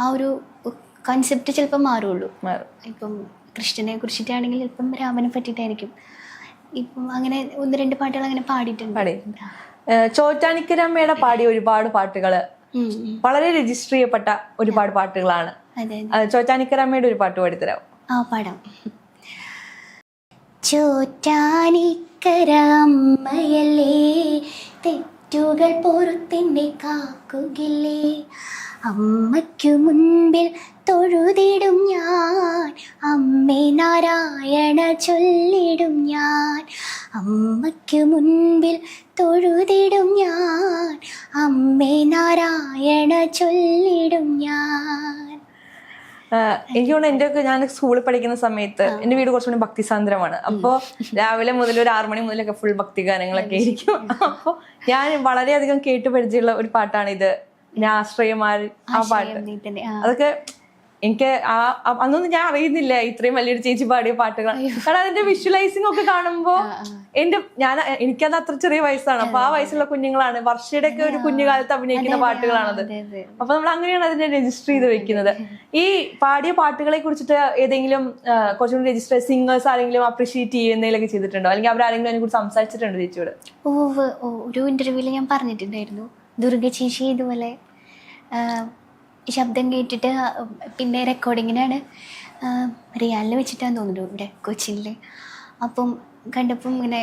ആ ഒരു കൺസെപ്റ്റ് ചിലപ്പോൾ മാറുള്ളൂ. ഇപ്പം കൃഷ്ണനെ കുറിച്ചിട്ടാണെങ്കിൽ ചിലപ്പം രാമനെ പറ്റിയിട്ടായിരിക്കും. ഇപ്പം അങ്ങനെ 1-2 പാട്ടുകൾ അങ്ങനെ പാടിയിട്ടുണ്ട്. ചോറ്റാനിക്കരമ്മയുടെ പാടിയ ഒരുപാട് പാട്ടുകൾ വളരെ രജിസ്റ്റർ ചെയ്യപ്പെട്ട ഒരുപാട് പാട്ടുകളാണ്. ചോറ്റാനിക്കരമ്മയുടെ ഒരു പാട്ട് പാടിത്തരാം. പാടാം. ചോറ്റാനിക്കരമ്മയല്ലേ, തെറ്റുകൾ പൊറുത്തെന്നെ കാക്കുകില്ലേ, അമ്മയ്ക്കു മുൻപിൽ തൊഴുതിടും ഞാൻ, അമ്മേ നാരായണ ചൊല്ലിടും ഞാൻ, അമ്മയ്ക്കു മുൻപിൽ തൊഴുതിടും ഞാൻ, അമ്മേ നാരായണ ചൊല്ലിടും ഞാൻ. എനിക്ക് തോന്നുന്നു ഞാൻ സ്കൂളിൽ പഠിക്കുന്ന സമയത്ത് എന്റെ വീട് കുറച്ചുകൂടി ഭക്തിസാന്ദ്രമാണ്. അപ്പോൾ രാവിലെ മുതൽ ഒരു 6 മണി മുതലൊക്കെ ഫുൾ ഭക്തിഗാനങ്ങളൊക്കെ ആയിരിക്കും. അപ്പോൾ ഞാൻ വളരെയധികം കേട്ടു പരിചയമുള്ള ഒരു പാട്ടാണ് ഇത്, ആശ്രയമാർ. ആ പാട്ട് അതൊക്കെ എനിക്ക് അന്നൊന്നും ഞാൻ അറിയുന്നില്ല ഇത്രയും വലിയൊരു ചേച്ചി പാടിയ പാട്ടുകൾ. കാരണം അതിന്റെ വിഷ്വലൈസിംഗ് ഒക്കെ കാണുമ്പോൾ എനിക്കത് അത്ര ചെറിയ വയസ്സാണ്. അപ്പൊ ആ വയസ്സുള്ള കുഞ്ഞുങ്ങളാണ്, വർഷയുടെ ഒക്കെ ഒരു കുഞ്ഞുകാലത്ത് അഭിനയിക്കുന്ന പാട്ടുകളാണത്. അപ്പൊ നമ്മൾ അങ്ങനെയാണ് അതിനെ രജിസ്റ്റർ ചെയ്ത് വെക്കുന്നത്. ഈ പാടിയ പാട്ടുകളെ കുറിച്ചിട്ട് ഏതെങ്കിലും കുറച്ചുകൂടി രജിസ്റ്റർ സിംഗേഴ്സ് ആരെങ്കിലും അപ്രീഷിയേറ്റ് ചെയ്യുന്നതിലൊക്കെ ചെയ്തിട്ടുണ്ടോ, അല്ലെങ്കിൽ അവരാരെങ്കിലും അതിനെ കുറിച്ച് സംസാരിച്ചിട്ടുണ്ടോ ചേച്ചിയോട്? ഒരു ഇന്റർവ്യൂവിൽ ഞാൻ പറഞ്ഞിട്ടുണ്ടായിരുന്നു, ദുർഗ ചേച്ചി ഇതുപോലെ ശബ്ദം കേട്ടിട്ട് പിന്നെ റെക്കോർഡിങ്ങിനാണ് റിയാലിൽ വെച്ചിട്ടാന്ന് തോന്നുന്നു ഇവിടെ കൊച്ചിയിൽ. അപ്പം കണ്ടപ്പം ഇങ്ങനെ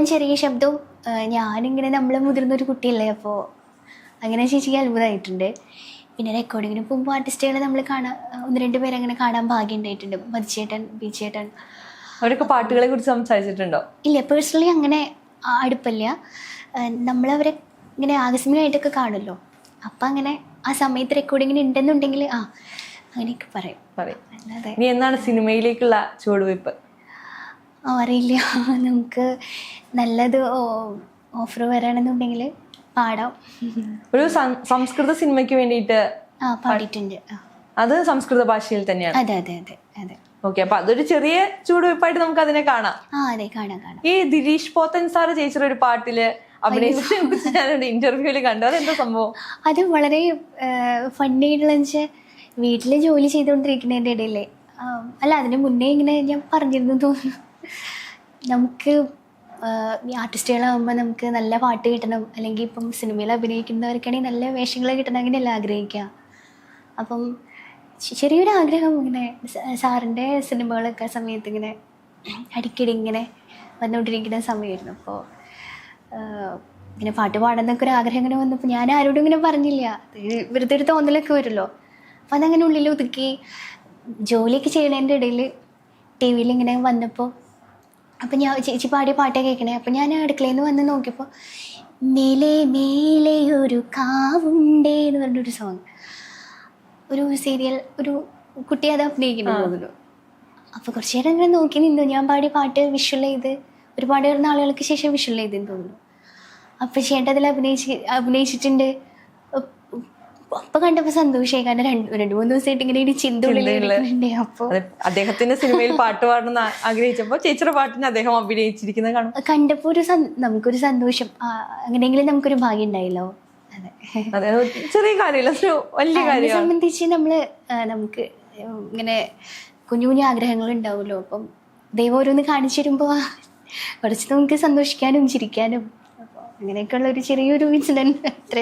ചെറിയ ശബ്ദവും ഞാനിങ്ങനെ നമ്മൾ മുതിർന്നൊരു കുട്ടിയല്ലേ, അപ്പോൾ അങ്ങനെ ചേച്ചിക്ക് അത്ഭുതമായിട്ടുണ്ട്. പിന്നെ റെക്കോർഡിങ്ങിന് പോകുമ്പോൾ ആർട്ടിസ്റ്റുകളെ നമ്മൾ 1-2 പേരെ അങ്ങനെ കാണാൻ ഭാഗ്യം ഉണ്ടായിട്ടുണ്ട്. മതിച്ചേട്ടൻ, ബീച്ചേട്ടൻ. അവരൊക്കെ പാട്ടുകളെ കുറിച്ച് സംസാരിച്ചിട്ടുണ്ടോ? ഇല്ല, പേഴ്സണലി അങ്ങനെ അടുപ്പില്ല. നമ്മളവരെ ഇങ്ങനെ ആകസ്മികമായിട്ടൊക്കെ കാണുമല്ലോ, അപ്പം അങ്ങനെ ആ സമയത്ത് റെക്കോർഡിങ്ങിന് ഉണ്ടെന്നുണ്ടെങ്കിൽ അങ്ങനെയൊക്കെ പറയും. അല്ലാതെ ഇനി എന്നാണ് സിനിമയിലേക്കുള്ള ചുവടുവയ്പ്? അറിയില്ല, നമുക്ക് നല്ലത് ഓഫർ വരാണെന്നുണ്ടെങ്കിൽ പാടാം. ഒരു സംസ്കൃത സിനിമയ്ക്ക് വേണ്ടിയിട്ട് പാടിയിട്ടുണ്ട്. അത് സംസ്കൃത ഭാഷയിൽ തന്നെയാണ്? അതെ അതെ അതെ അതെ. ഓക്കെ, അപ്പൊ അതൊരു ചെറിയ ചുവടുവയ്പായിട്ട് നമുക്ക് അതിനെ കാണാം. അതെ, കാണാം. ഈ ദിലീഷ് പോത്തൻ സാറ് ചേച്ചിയുടെ ഒരു പാട്ടില് അഭിനയിച്ചതിനെ കുറിച്ച് ഞാൻ ഇന്റർവ്യൂവിൽ കണ്ടു. അതെന്താ സംഭവം? അത് വളരെ ഫണ്ണിയായിട്ടുള്ള വെച്ചാൽ വീട്ടിൽ ജോലി ചെയ്തുകൊണ്ടിരിക്കുന്നതിൻ്റെ ഇടയിലേ, അല്ല അതിന് മുന്നേ ഇങ്ങനെ ഞാൻ പറഞ്ഞിരുന്നു തോന്നുന്നു, നമുക്ക് ഈ ആർട്ടിസ്റ്റുകളാകുമ്പോൾ നമുക്ക് നല്ല പാട്ട് കിട്ടണം, അല്ലെങ്കിൽ ഇപ്പം സിനിമയിൽ അഭിനയിക്കുന്നവർക്കാണെങ്കിൽ നല്ല വേഷങ്ങൾ കിട്ടണം, അങ്ങനെയല്ല ആഗ്രഹിക്കുക. അപ്പം ചെറിയൊരു ആഗ്രഹം ഇങ്ങനെ സാറിൻ്റെ സിനിമകളൊക്കെ സമയത്ത് ഇങ്ങനെ അടിക്കടി ഇങ്ങനെ വന്നുകൊണ്ടിരിക്കുന്ന സമയമായിരുന്നു. അപ്പോൾ ഇങ്ങനെ പാട്ട് പാടുന്നൊക്കെ ഒരു ആഗ്രഹം ഇങ്ങനെ വന്നപ്പോൾ ഞാൻ ആരോടും ഇങ്ങനെ പറഞ്ഞില്ല. വെറുതെ ഒരു തോന്നലൊക്കെ വരുമല്ലോ. അപ്പം അതങ്ങനെ ഉള്ളിൽ ഒതുക്കി ജോലിയൊക്കെ ചെയ്യണതിൻ്റെ ഇടയിൽ ടി വിയിൽ ഇങ്ങനെ വന്നപ്പോൾ അപ്പം ഞാൻ ചേച്ചി പാടിയ പാട്ടേ കേൾക്കണേ. അപ്പം ഞാൻ അടുക്കളയിൽ നിന്ന് വന്ന് നോക്കിയപ്പോൾ മേലെ മേലെ ഒരു കാവുണ്ടേ എന്ന് പറഞ്ഞൊരു സോങ്, ഒരു സീരിയൽ, ഒരു കുട്ടി അത് അഭിനയിക്കുന്നു തോന്നുന്നു. അപ്പോൾ കുറച്ച് നേരം ഇങ്ങനെ നോക്കി നിന്നു. ഞാൻ പാടിയ പാട്ട് വിഷ്വൽ ചെയ്ത് ഒരുപാട് നാളുകൾക്ക് ശേഷം വിഷ്വൽ ചെയ്തെന്ന് തോന്നുന്നു. അപ്പം ചേട്ടൻ അതിൽ അഭിനയിച്ചിട്ടുണ്ട്. അപ്പൊ കണ്ടപ്പോൾ സന്തോഷമായി. കാരണം രണ്ട് മൂന്ന് ദിവസമായിട്ട് ഇങ്ങനെ ഒരു ചിന്തയുള്ളിൽ. അപ്പോൾ അദ്ദേഹത്തിന്റെ സിനിമയിൽ പാട്ട് പാടണം ആഗ്രഹിച്ചപ്പോൾ ചേച്ചിയുടെ പാട്ടിന് അദ്ദേഹം അഭിനയിച്ചിരിക്കുന്നത് കണ്ടപ്പോൾ ഒരു നമുക്കൊരു സന്തോഷം. അങ്ങനെയെങ്കിലും നമുക്കൊരു ഭാഗ്യം ഉണ്ടായില്ലോ. അതെ, ചെറിയ കാര്യമില്ല, വലിയ കാര്യം. സംബന്ധിച്ച് നമുക്ക് ഇങ്ങനെ കുഞ്ഞു കുഞ്ഞു ആഗ്രഹങ്ങൾ ഉണ്ടാവുമല്ലോ. അപ്പം ദൈവം ഓരോന്ന് കാണിച്ചു തരുമ്പോൾ കുറച്ച് നമുക്ക് സന്തോഷിക്കാനും ചിരിക്കാനും അങ്ങനെയൊക്കെയുള്ള ഒരു ചെറിയൊരു ഇൻസിഡന്റ് അത്രേ.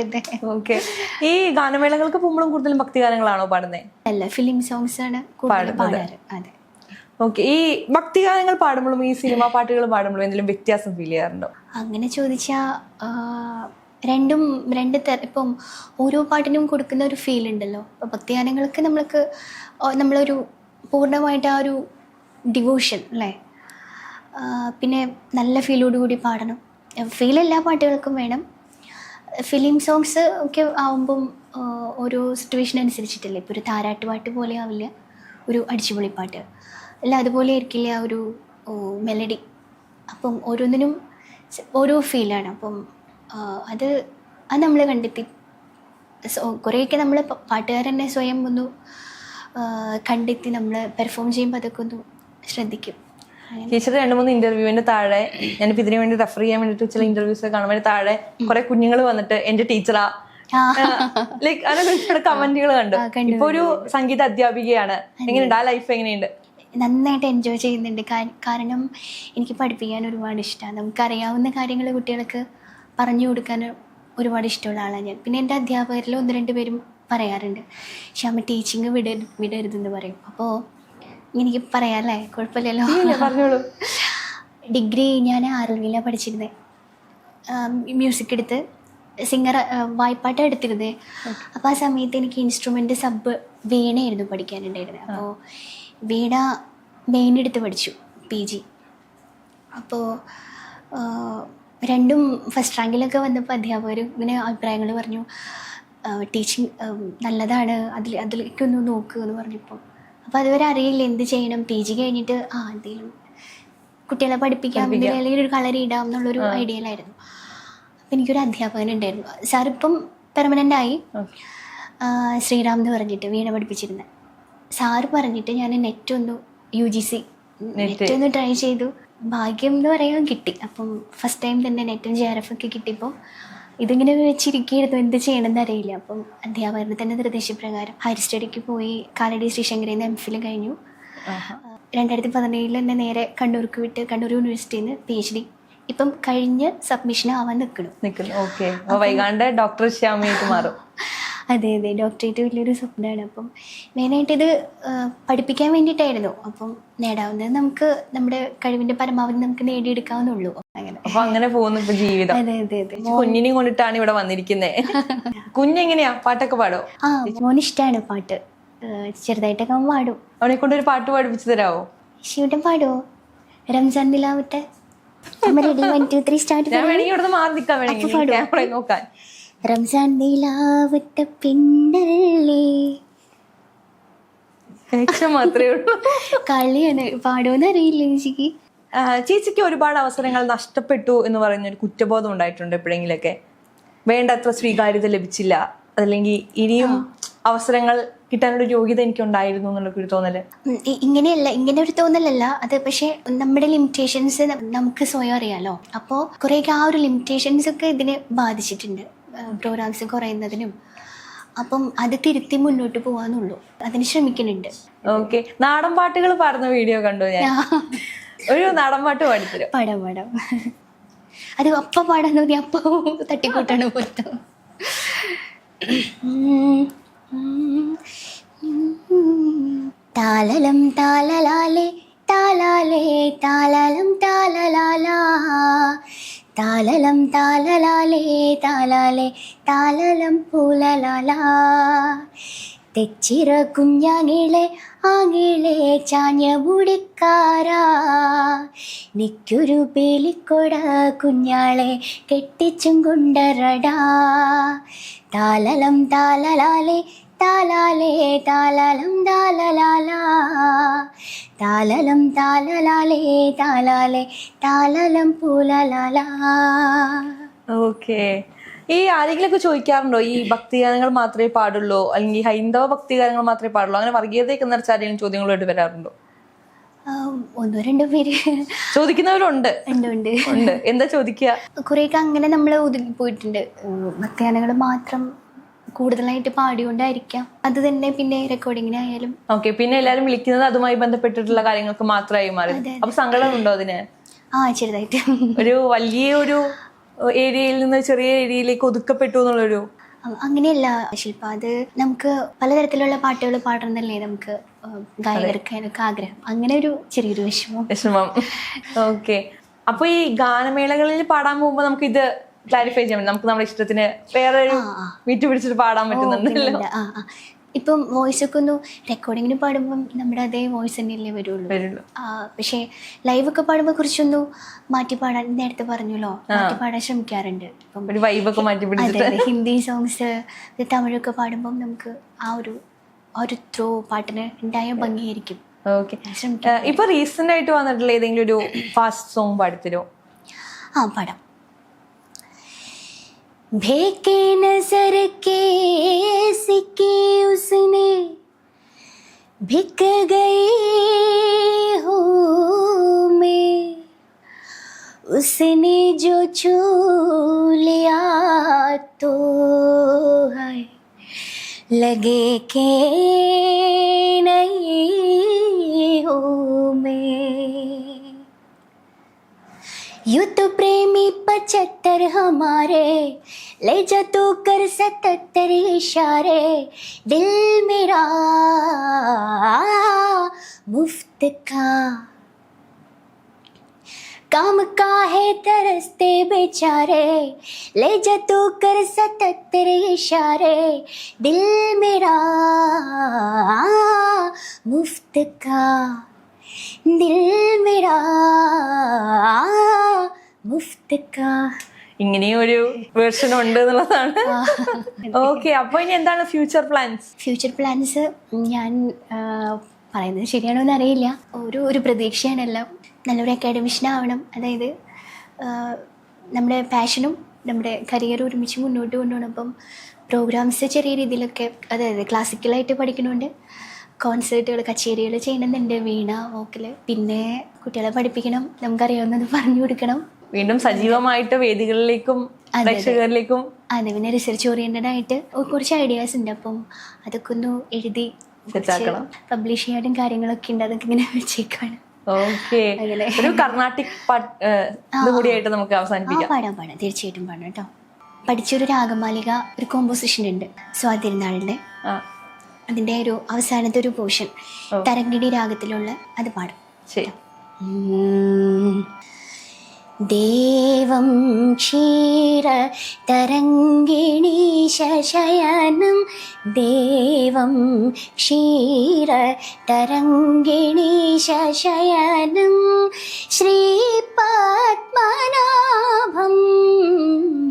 ഓക്കെ. ഈ ഗാനമേളകൾക്ക് പോകുമ്പോഴും കൂടുതലും ഭക്തിഗാനങ്ങളാണോ പാടുന്നത്? അല്ല, ഫിലിം സോങ്സ് ആണ് പാടാറ്. അതെ. ഓക്കെ. ഈ ഭക്തിഗാനങ്ങൾ പാടുമ്പോഴും ഈ സിനിമാ പാട്ടുകൾ പാടുമ്പോഴും എന്തെങ്കിലും വ്യത്യാസം ഫീൽ ചെയ്യാറുണ്ടോ? അങ്ങനെ ചോദിച്ചാൽ ഇപ്പം ഓരോ പാട്ടിനും കൊടുക്കുന്ന ഒരു ഫീൽ ഉണ്ടല്ലോ. ഇപ്പോൾ ഭക്തിഗാനങ്ങൾക്ക് നമ്മളൊരു പൂർണ്ണമായിട്ട് ആ ഒരു ഡിവോഷൻ അല്ലേ, പിന്നെ നല്ല ഫീലോടുകൂടി പാടണം. ഫീൽ എല്ലാ പാട്ടുകൾക്കും വേണം. ഫിലിം സോങ്സ് ഒക്കെ ആവുമ്പം ഓരോ സിറ്റുവേഷൻ അനുസരിച്ചിട്ടല്ലേ. ഇപ്പോൾ ഒരു താരാട്ട് പാട്ട് പോലെ ആവില്ല ഒരു അടിച്ചുപൊളിപ്പാട്ട്, അല്ല അതുപോലെ ആയിരിക്കില്ല ഒരു മെലഡി. അപ്പം ഓരോന്നിനും ഓരോ ഫീലാണ്. അപ്പം അത് നമ്മൾ കണ്ടെത്തി കുറേയൊക്കെ നമ്മൾ പാട്ടുകാരനെ സ്വയം ഒന്ന് കണ്ടെത്തി നമ്മൾ പെർഫോം ചെയ്യുമ്പോൾ അതൊക്കെ ഒന്ന് ശ്രദ്ധിക്കും. ടീച്ചർ 2-3 ഇന്റർവ്യൂവിന്റെ താഴെ, ഞാനിപ്പോൾ ഇതിനു വേണ്ടി റെഫർ ചെയ്യാൻ വേണ്ടിയിട്ട് ചില ഇന്റർവ്യൂസ് ഒക്കെ കാണുമ്പോൾ താഴെ കുറെ കുഞ്ഞുങ്ങൾ വന്നിട്ട് എന്റെ ടീച്ചറാ ലൈക്ക് അതിനെ കമന്റുകൾ കണ്ടു. ഇപ്പൊ ഒരു സംഗീത അധ്യാപികയാണ്. എങ്ങനെയുണ്ട് ആ ലൈഫ്? എങ്ങനെയുണ്ട്? നന്നായിട്ട് എൻജോയ് ചെയ്യുന്നുണ്ട്. കാരണം എനിക്ക് പഠിപ്പിക്കാൻ ഒരുപാട് ഇഷ്ടമാണ്. നമുക്കറിയാവുന്ന കാര്യങ്ങൾ കുട്ടികൾക്ക് പറഞ്ഞു കൊടുക്കാൻ ഒരുപാട് ഇഷ്ടമുള്ള ആളാണ് ഞാൻ. പിന്നെ എൻ്റെ അധ്യാപകരിൽ 1-2 പേരും പറയാറുണ്ട്, ശ്യാമ ടീച്ചിങ് വിടരുതെന്ന് പറയും. അപ്പോൾ എനിക്ക് പറയാമല്ലേ? കുഴപ്പമില്ലല്ലോ, പറഞ്ഞോളൂ. ഡിഗ്രി ഞാൻ RLVയിലാണ് പഠിച്ചിരുന്നത്. മ്യൂസിക് എടുത്ത് സിംഗർ വായ്പാട്ട് എടുത്തിരുന്നത്. അപ്പോൾ ആ സമയത്ത് എനിക്ക് ഇൻസ്ട്രുമെൻ്റ് സബ് വീണയായിരുന്നു പഠിക്കാനുണ്ടായിരുന്നത്. അപ്പോൾ വീണ മെയിൻ എടുത്ത് പഠിച്ചു PG. അപ്പോൾ രണ്ടും ഫസ്റ്റ് റാങ്കിലൊക്കെ വന്നപ്പോൾ അധ്യാപകർ ഇങ്ങനെ അഭിപ്രായങ്ങൾ പറഞ്ഞു, ടീച്ചിങ് നല്ലതാണ്, അതിലേക്കൊന്ന് നോക്കുക എന്ന് പറഞ്ഞപ്പോൾ. അപ്പോൾ അതുവരെ അറിയില്ല എന്ത് ചെയ്യണം. PG കഴിഞ്ഞിട്ട് എന്തെങ്കിലും കുട്ടികളെ പഠിപ്പിക്കാം, അല്ലെങ്കിൽ ഒരു കളരി ഇടാം എന്നുള്ളൊരു ഐഡിയയിലായിരുന്നു. അപ്പം എനിക്കൊരു അധ്യാപകനുണ്ടായിരുന്നു. സാറിപ്പം പെർമനൻ്റ് ആയി, ശ്രീറാം എന്ന് പറഞ്ഞിട്ട് വീണ പഠിപ്പിച്ചിരുന്നത്. സാറ് പറഞ്ഞിട്ട് ഞാൻ നെറ്റ് ഒന്ന് ട്രൈ ചെയ്തു. ഭാഗ്യം എന്ന് പറയാൻ കിട്ടി. അപ്പം ഫസ്റ്റ് ടൈം തന്നെ നെറ്റും JRF ഒക്കെ കിട്ടിയപ്പോൾ ഇതിങ്ങനെ വെച്ചിരിക്കുകയായിരുന്നു, എന്ത് ചെയ്യണമെന്ന് അറിയില്ല. അപ്പം അധ്യാപകരുടെ തന്നെ നിർദ്ദേശപ്രകാരം ഹയർ സ്റ്റഡിക്ക് പോയി. കാലടി ശ്രീശങ്കരയിൽ നിന്ന് MPhil കഴിഞ്ഞു. 2017 തന്നെ നേരെ കണ്ണൂർക്ക് വിട്ട് കണ്ണൂർ യൂണിവേഴ്സിറ്റിയിൽ നിന്ന് PhD ഇപ്പം കഴിഞ്ഞ് സബ്മിഷൻ ആവാൻ നിൽക്കുന്നു. ഓക്കെ. വൈകാണ്ട് ഡോക്ടർ ശ്യാമയായിട്ട് മാറും. അതെ, ഡോക്ടറേറ്റ് വലിയൊരു സ്വപ്നമാണ്. അപ്പം മെയിനായിട്ട് ഇത് പഠിപ്പിക്കാൻ വേണ്ടിയിട്ടായിരുന്നു. അപ്പം നേടാവുന്നത് നമുക്ക് നമ്മുടെ കഴിവിൻ്റെ പരമാവധി നമുക്ക് നേടിയെടുക്കാവുന്നുള്ളൂ. അങ്ങനെ പോകുന്നു ഇപ്പൊ ജീവിതം. അതെ. കുഞ്ഞിനെ കൊണ്ടിട്ടാണ് ഇവിടെ വന്നിരിക്കുന്നത്. കുഞ്ഞെങ്ങനെയാ പാട്ടൊക്കെ പാടോ? മോനിഷ്ടാണ് പാട്ട്, ചെറുതായിട്ടൊക്കെ പാടും. അവനെ കൊണ്ട് ഒരു പാട്ട് പാടിപ്പിച്ചു തരാവോ? ശിവട്ടം പാടുവോ? റംസാൻ നിലാവട്ടെ. 1 2 3 സ്റ്റാർട്ട്. ഞാൻ വേണമെങ്കിൽ ഇവിടെ മാറി നിൽക്കാൻ വേണമെങ്കിൽ നോക്കാൻ. റംസാൻ നിലാവട്ട പിന്നല്ലേ മാത്രമേ ഉള്ളൂ. കളിയാണ്, പാടുമെന്ന് അറിയില്ല ചേച്ചിക്ക്. ചേച്ചിക്ക് ഒരുപാട് അവസരങ്ങൾ നഷ്ടപ്പെട്ടു എന്ന് പറയുന്ന ഒരു കുറ്റബോധം ഉണ്ടായിട്ടുണ്ട് എപ്പോഴെങ്കിലൊക്കെ? വേണ്ടത്ര സ്വീകാര്യത ലഭിച്ചില്ല, അതല്ലെങ്കിൽ ഇനിയും അവസരങ്ങൾ കിട്ടാനൊരു യോഗ്യത എനിക്കുണ്ടായിരുന്നു എന്നുള്ളൊക്കെ ഒരു തോന്നല്? ഇങ്ങനെ ഒരു തോന്നലല്ല അത്. പക്ഷെ നമ്മുടെ ലിമിറ്റേഷൻസ് നമുക്ക് സ്വയം അറിയാലോ. അപ്പോൾ കുറേയൊക്കെ ആ ഒരു ലിമിറ്റേഷൻസ് ഒക്കെ ഇതിനെ ബാധിച്ചിട്ടുണ്ട്, പ്രോഗ്രാംസ് കുറയുന്നതിനും. അപ്പം അത് തിരുത്തി മുന്നോട്ട് പോകാന്നുള്ളൂ, അതിന് ശ്രമിക്കുന്നുണ്ട്. ഓക്കെ. നാടൻ പാട്ടുകൾ പാടുന്ന വീഡിയോ കണ്ടു ഞാൻ. ഒരു നാടൻ പാട്ട് പാടിത്തരും? പാടാം. അത് അപ്പം പാടാൻ തോന്നി അപ്പം തട്ടിക്കൂട്ടാണ് പോലത്തെ. താലലം താലലാലേ താലാലേ താലലം താലലാലാ താലലം താലലാലേ താലാലേ താലലം പൂലലാലാ തെച്ചിറ കുഞ്ഞാങ്ങിളെ ആങ്ങിളെ ചാഞ്ഞ മുടിക്കാരാ നിക്കൊരു പേലിക്കൊട കുഞ്ഞാളെ കെട്ടിച്ചും കൊണ്ടരടാ താലലം താലലാലേ താലാലേ താലലം താലലാലാ താലലം താലലാലേ താലാലേ താലലം പൂലലാലാ. ഓക്കെ. ഈ ആരെങ്കിലൊക്കെ ചോദിക്കാറുണ്ടോ ഈ ഭക്തിഗാനങ്ങൾ മാത്രമേ പാടുള്ളൂ അല്ലെങ്കിൽ ഹൈന്ദവ ഭക്തിഗാനങ്ങൾ മാത്രമേ പാടുള്ളൂ, അങ്ങനെ വർഗീയതയൊക്കെ നിറച്ച ആരെങ്കിലും ചോദ്യങ്ങളായിട്ട് വരാറുണ്ടോ? ഒന്നോ രണ്ടോ പേര് ചോദിക്കുന്നവരുണ്ട്. ഉണ്ട്. എന്താ ചോദിക്കുക? കുറേയൊക്കെ അങ്ങനെ നമ്മൾ ഒതുങ്ങി പോയിട്ടുണ്ട്. ഭക്തിഗാനങ്ങൾ മാത്രം കൂടുതലായിട്ട് പാടിയോണ്ടായിരിക്കാം അത് തന്നെ പിന്നെ റെക്കോർഡിങ്ങിനായാലും. ഓക്കെ. പിന്നെ എല്ലാരും വിളിക്കുന്നത് അതുമായി ബന്ധപ്പെട്ടിട്ടുള്ള കാര്യങ്ങൾക്ക് മാത്രമായി മാറി. അപ്പൊ സങ്കടം ഉണ്ടോ അതിന്? ചെറുതായിട്ട്. ഒരു വലിയൊരു ഏരിയയിൽ നിന്ന് ചെറിയ ഏരിയയിലേക്ക് ഒതുക്കപ്പെട്ടു എന്നുള്ളൊരു. അങ്ങനെയല്ല ശില്പ, അത് നമുക്ക് പലതരത്തിലുള്ള പാട്ടുകൾ പാടണമെന്നല്ലേ നമുക്ക് ഗായകർക്കാനൊക്കെ ആഗ്രഹം. അങ്ങനെ ഒരു ചെറിയൊരു വിഷമം. ഓക്കെ. അപ്പൊ ഈ ഗാനമേളകളിൽ പാടാൻ പോകുമ്പോ നമുക്ക് ഇത് ക്ലാരിഫൈ ചെയ്യാൻ പറ്റും, നമുക്ക് നമ്മുടെ ഇഷ്ടത്തിന് വേറെ ഒരു വീട്ടു പിടിച്ചിട്ട് പാടാൻ പറ്റുന്നുണ്ടല്ലോ. ഇപ്പം വോയിസ് ഒക്കെ ഒന്ന് റെക്കോർഡിങ്ങിന് പാടുമ്പം നമ്മുടെ അതേ വോയിസ് തന്നെയല്ലേ വരുള്ളൂ. പക്ഷേ ലൈവ് ഒക്കെ പാടുമ്പോൾ കുറച്ചൊന്നു മാറ്റി പാടാൻ നേരത്തെ പറഞ്ഞല്ലോ, മാറ്റി പാടാൻ ശ്രമിക്കാറുണ്ട്. ഇപ്പം ഹിന്ദി സോങ്സ് തമിഴൊക്കെ പാടുമ്പം നമുക്ക് ആ ഒരു ത്രോ പാട്ടിന് ഉണ്ടായ ഭംഗിയായിരിക്കും. ഓക്കെ. ഇപ്പൊ റീസെന്റ് ആയിട്ട് വന്നിട്ടുള്ള ഏതെങ്കിലും ഒരു ഫാസ്റ്റ് സോങ് പാടിത്തരോ? പാടാം. भेके नजर के सिक्के उसने बिक गई हूँ मैं, उसने जो छू लिया तो है लगे के नहीं हूँ मैं. यूं तो प्रेमी 75 हमारे, ले जा तू कर 77 इशारे, दिल मेरा मुफ्त का काम का है तरसते बेचारे, ले जा तू कर 77 इशारे, दिल मेरा मुफ्त का दिल मेरा मुफ्त का. ഇങ്ങനെയും ഒരു വേർഷൻ ഉണ്ട് എന്നുള്ളതാണ്. ഓക്കെ. അപ്പൊ ഇനി എന്താണ് ഫ്യൂച്ചർ പ്ലാൻസ്? ഞാൻ പറയുന്നത് ശരിയാണോ എന്ന് അറിയില്ല. ഒരു പ്രതീക്ഷയാണെല്ലാം. നല്ലൊരു അക്കാഡമിഷ്യനാവണം. അതായത് നമ്മുടെ പാഷനും നമ്മുടെ കരിയറും ഒരുമിച്ച് മുന്നോട്ട് കൊണ്ടുപോകണം. അപ്പം പ്രോഗ്രാംസ് ചെറിയ രീതിയിലൊക്കെ, അതായത് ക്ലാസിക്കലായിട്ട് പഠിക്കണോണ്ട് കോൺസേർട്ടുകൾ കച്ചേരികൾ ചെയ്യണമെന്നുണ്ട്, വീണ വോക്കല്. പിന്നെ കുട്ടികളെ പഠിപ്പിക്കണം, നമുക്കറിയാവുന്നത് പറഞ്ഞു കൊടുക്കണം. വീണ്ടും സജീവമായിട്ട് വേദികളിലേക്കും പ്രേക്ഷകരിലേക്കും. അതെ. പിന്നെ റിസർച്ച് ഓറിയന്റഡ് ആയിട്ട് കുറച്ച് ഐഡിയാസ് ഉണ്ട്. അപ്പം അതൊക്കെ ഒന്ന് എഴുതി പബ്ലിഷ് ചെയ്യാനും കാര്യങ്ങളൊക്കെ ഉണ്ട്. അതൊക്കെ ഇങ്ങനെ വെച്ചേക്കാണ്. ഓക്കെ. ഒരു കർണാട്ടിക് കൂടിയായിട്ട് നമുക്ക് അവസാനിപ്പിക്കാം. പാടാം തീർച്ചയായിട്ടും പാടാം കേട്ടോ. പഠിച്ചൊരു രാഗമാലിക ഒരു കോമ്പോസിഷൻ ഉണ്ട് സ്വാതിരുന്നാളിന്റെ. അതിന്റെ ഒരു അവസാനത്തെ ഒരു പോർഷൻ തരംഗിണി രാഗത്തിലുള്ള അത് പാടും. ശരി. ദേവം ക്ഷീര തരംഗിണി ശയനം, ദേവം ക്ഷീര തരംഗിണി ശയനം, ശ്രീപത്മനാഭം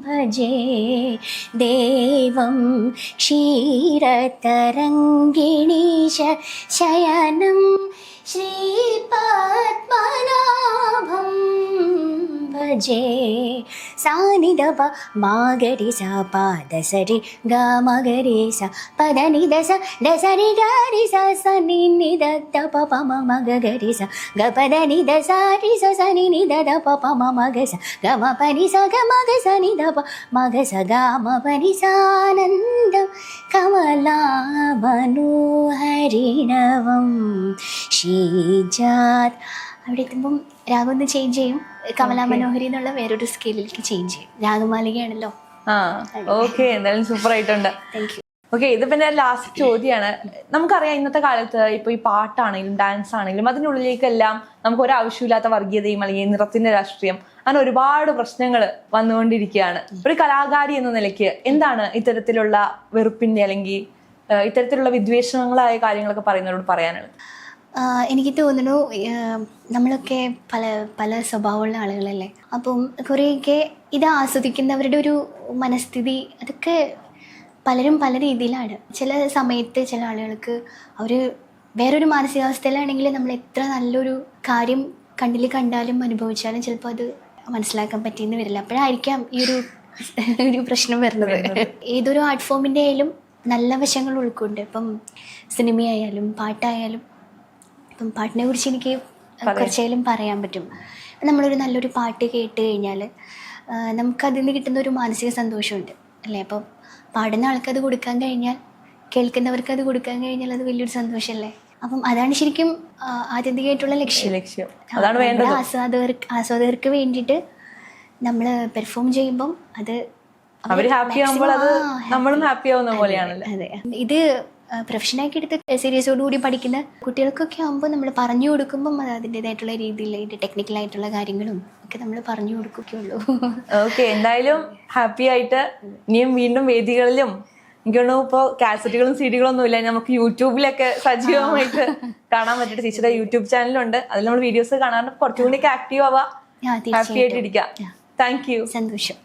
ഭജേ, ദേവം ക്ഷീര തരംഗിണി ശയനം, ശ്രീപത്മനാഭം ഭജേ. സാനിധപ മാഗരി സ പാദസരി ഗ മഗരി സ പദനി ദസ ദസരി ഗരി സ സനി നിദ പ പ മഗരി സ ഗ പദനി ദസരി സ സനി നിദ പ പ മഗ സ ഗ മ പനി സ ഗ മഗ സ നിദ പ മഗ സ ഗ മ പനി സാനന്ദം കമലാ മനോഹരിണവം ശ്രീജാത്. അവിടെ എത്തുമ്പം രാഗം ഒന്ന് ചേഞ്ച് ചെയ്യും. കമലാ മനോഹരി എന്നുള്ള വേറൊരു സ്കെയിലിലേക്ക് ചേഞ്ച് ചെയ്യും. രാഗമാലികയാണല്ലോ. ആ ഓക്കെ, എന്തായാലും സൂപ്പർ ആയിട്ടുണ്ട്. Thank you. ഓക്കെ, ഇത് പിന്നെ ലാസ്റ്റ് ചോദ്യമാണ്. നമുക്കറിയാം ഇന്നത്തെ കാലത്ത് ഇപ്പൊ ഈ പാട്ടാണെങ്കിലും ഡാൻസ് ആണെങ്കിലും അതിനുള്ളിലേക്കെല്ലാം നമുക്ക് ഒരു ആവശ്യമില്ലാത്ത വർഗീയതയും അല്ലെങ്കിൽ നിറത്തിന്റെ രാഷ്ട്രീയം അങ്ങനെ ഒരുപാട് പ്രശ്നങ്ങൾ വന്നുകൊണ്ടിരിക്കുകയാണ്. ഒരു കലാകാരി എന്ന നിലയ്ക്ക് എന്താണ് ഇത്തരത്തിലുള്ള വെറുപ്പിന്റെ അല്ലെങ്കിൽ ഇത്തരത്തിലുള്ള വിദ്വേഷങ്ങളായ കാര്യങ്ങളൊക്കെ പറയുന്നവരോട് പറയാനുള്ളത്? എനിക്ക് തോന്നുന്നു നമ്മളൊക്കെ പല പല സ്വഭാവമുള്ള ആളുകളല്ലേ. അപ്പം കുറേയൊക്കെ ഇത് ആസ്വദിക്കുന്നവരുടെ ഒരു മനസ്ഥിതി അതൊക്കെ പലരും പല രീതിയിലാണ്. ചില സമയത്ത് ചില ആളുകൾക്ക് അവർ വേറൊരു മാനസികാവസ്ഥയിലാണെങ്കിൽ നമ്മൾ എത്ര നല്ലൊരു കാര്യം കണ്ണിൽ കണ്ടാലും അനുഭവിച്ചാലും ചിലപ്പോൾ അത് മനസ്സിലാക്കാൻ പറ്റിയെന്ന് വരില്ല. അപ്പോഴായിരിക്കാം ഈ ഒരു പ്രശ്നം വരുന്നത്. ഏതൊരു ആർട്ട് ഫോമിൻ്റെ ആയാലും നല്ല വശങ്ങൾ ഉൾക്കൊണ്ട്, ഇപ്പം സിനിമയായാലും പാട്ടായാലും. ഇപ്പം പാട്ടിനെ കുറിച്ച് എനിക്ക് കുറച്ചേലും പറയാൻ പറ്റും. നമ്മളൊരു നല്ലൊരു പാട്ട് കേട്ട് കഴിഞ്ഞാൽ നമുക്കതിൽ നിന്ന് കിട്ടുന്ന ഒരു മാനസിക സന്തോഷമുണ്ട് അല്ലേ. അപ്പം പാടുന്ന ആൾക്കത് കൊടുക്കാൻ കഴിഞ്ഞാൽ, കേൾക്കുന്നവർക്ക് അത് കൊടുക്കാൻ കഴിഞ്ഞാൽ അത് വലിയൊരു സന്തോഷമല്ലേ. അപ്പം അതാണ് ശരിക്കും ആത്യന്തികമായിട്ടുള്ള ലക്ഷ്യം. അതാണ് വേണ്ടത്. ആസ്വാദകർക്ക് വേണ്ടിയിട്ട് നമ്മൾ പെർഫോം ചെയ്യുമ്പം അത് അവർ ഹാപ്പി ആകുമ്പോൾ അത് നമ്മളും ഹാപ്പി ആവുന്ന പോലെയാണല്ലോ. അതെ, ഇത് പ്രൊഫഷനാക്കി എടുത്ത് സീരിയസോടുകൂടി പഠിക്കുന്ന കുട്ടികൾക്കൊക്കെ ആകുമ്പോൾ നമ്മൾ പറഞ്ഞു കൊടുക്കുമ്പം അത് അതിൻ്റെതായിട്ടുള്ള രീതിയിൽ ഇതിൻ്റെ ടെക്നിക്കലായിട്ടുള്ള കാര്യങ്ങളും ഒക്കെ നമ്മൾ പറഞ്ഞു കൊടുക്കുകയുള്ളൂ. ഓക്കെ, എന്തായാലും ഹാപ്പി ആയിട്ട് ഇനിയും വീണ്ടും വേദികളിലും എനിക്ക് തോന്നുന്നു ഇപ്പോൾ കാസറ്റുകളും സീഡികളും ഒന്നും ഇല്ല, നമുക്ക് യൂട്യൂബിലൊക്കെ സജീവമായിട്ട് കാണാൻ പറ്റിയിട്ട് ടീച്ചറുടെ യൂട്യൂബ് ചാനലുണ്ട്, അതിൽ നമ്മൾ വീഡിയോസ് കാണാറുണ്ട്. കുറച്ചുകൂടി ആക്റ്റീവ് ആവാം, ഹാപ്പി ആയിട്ട് ഇരിക്കാം. Thank you. സന്തോഷം.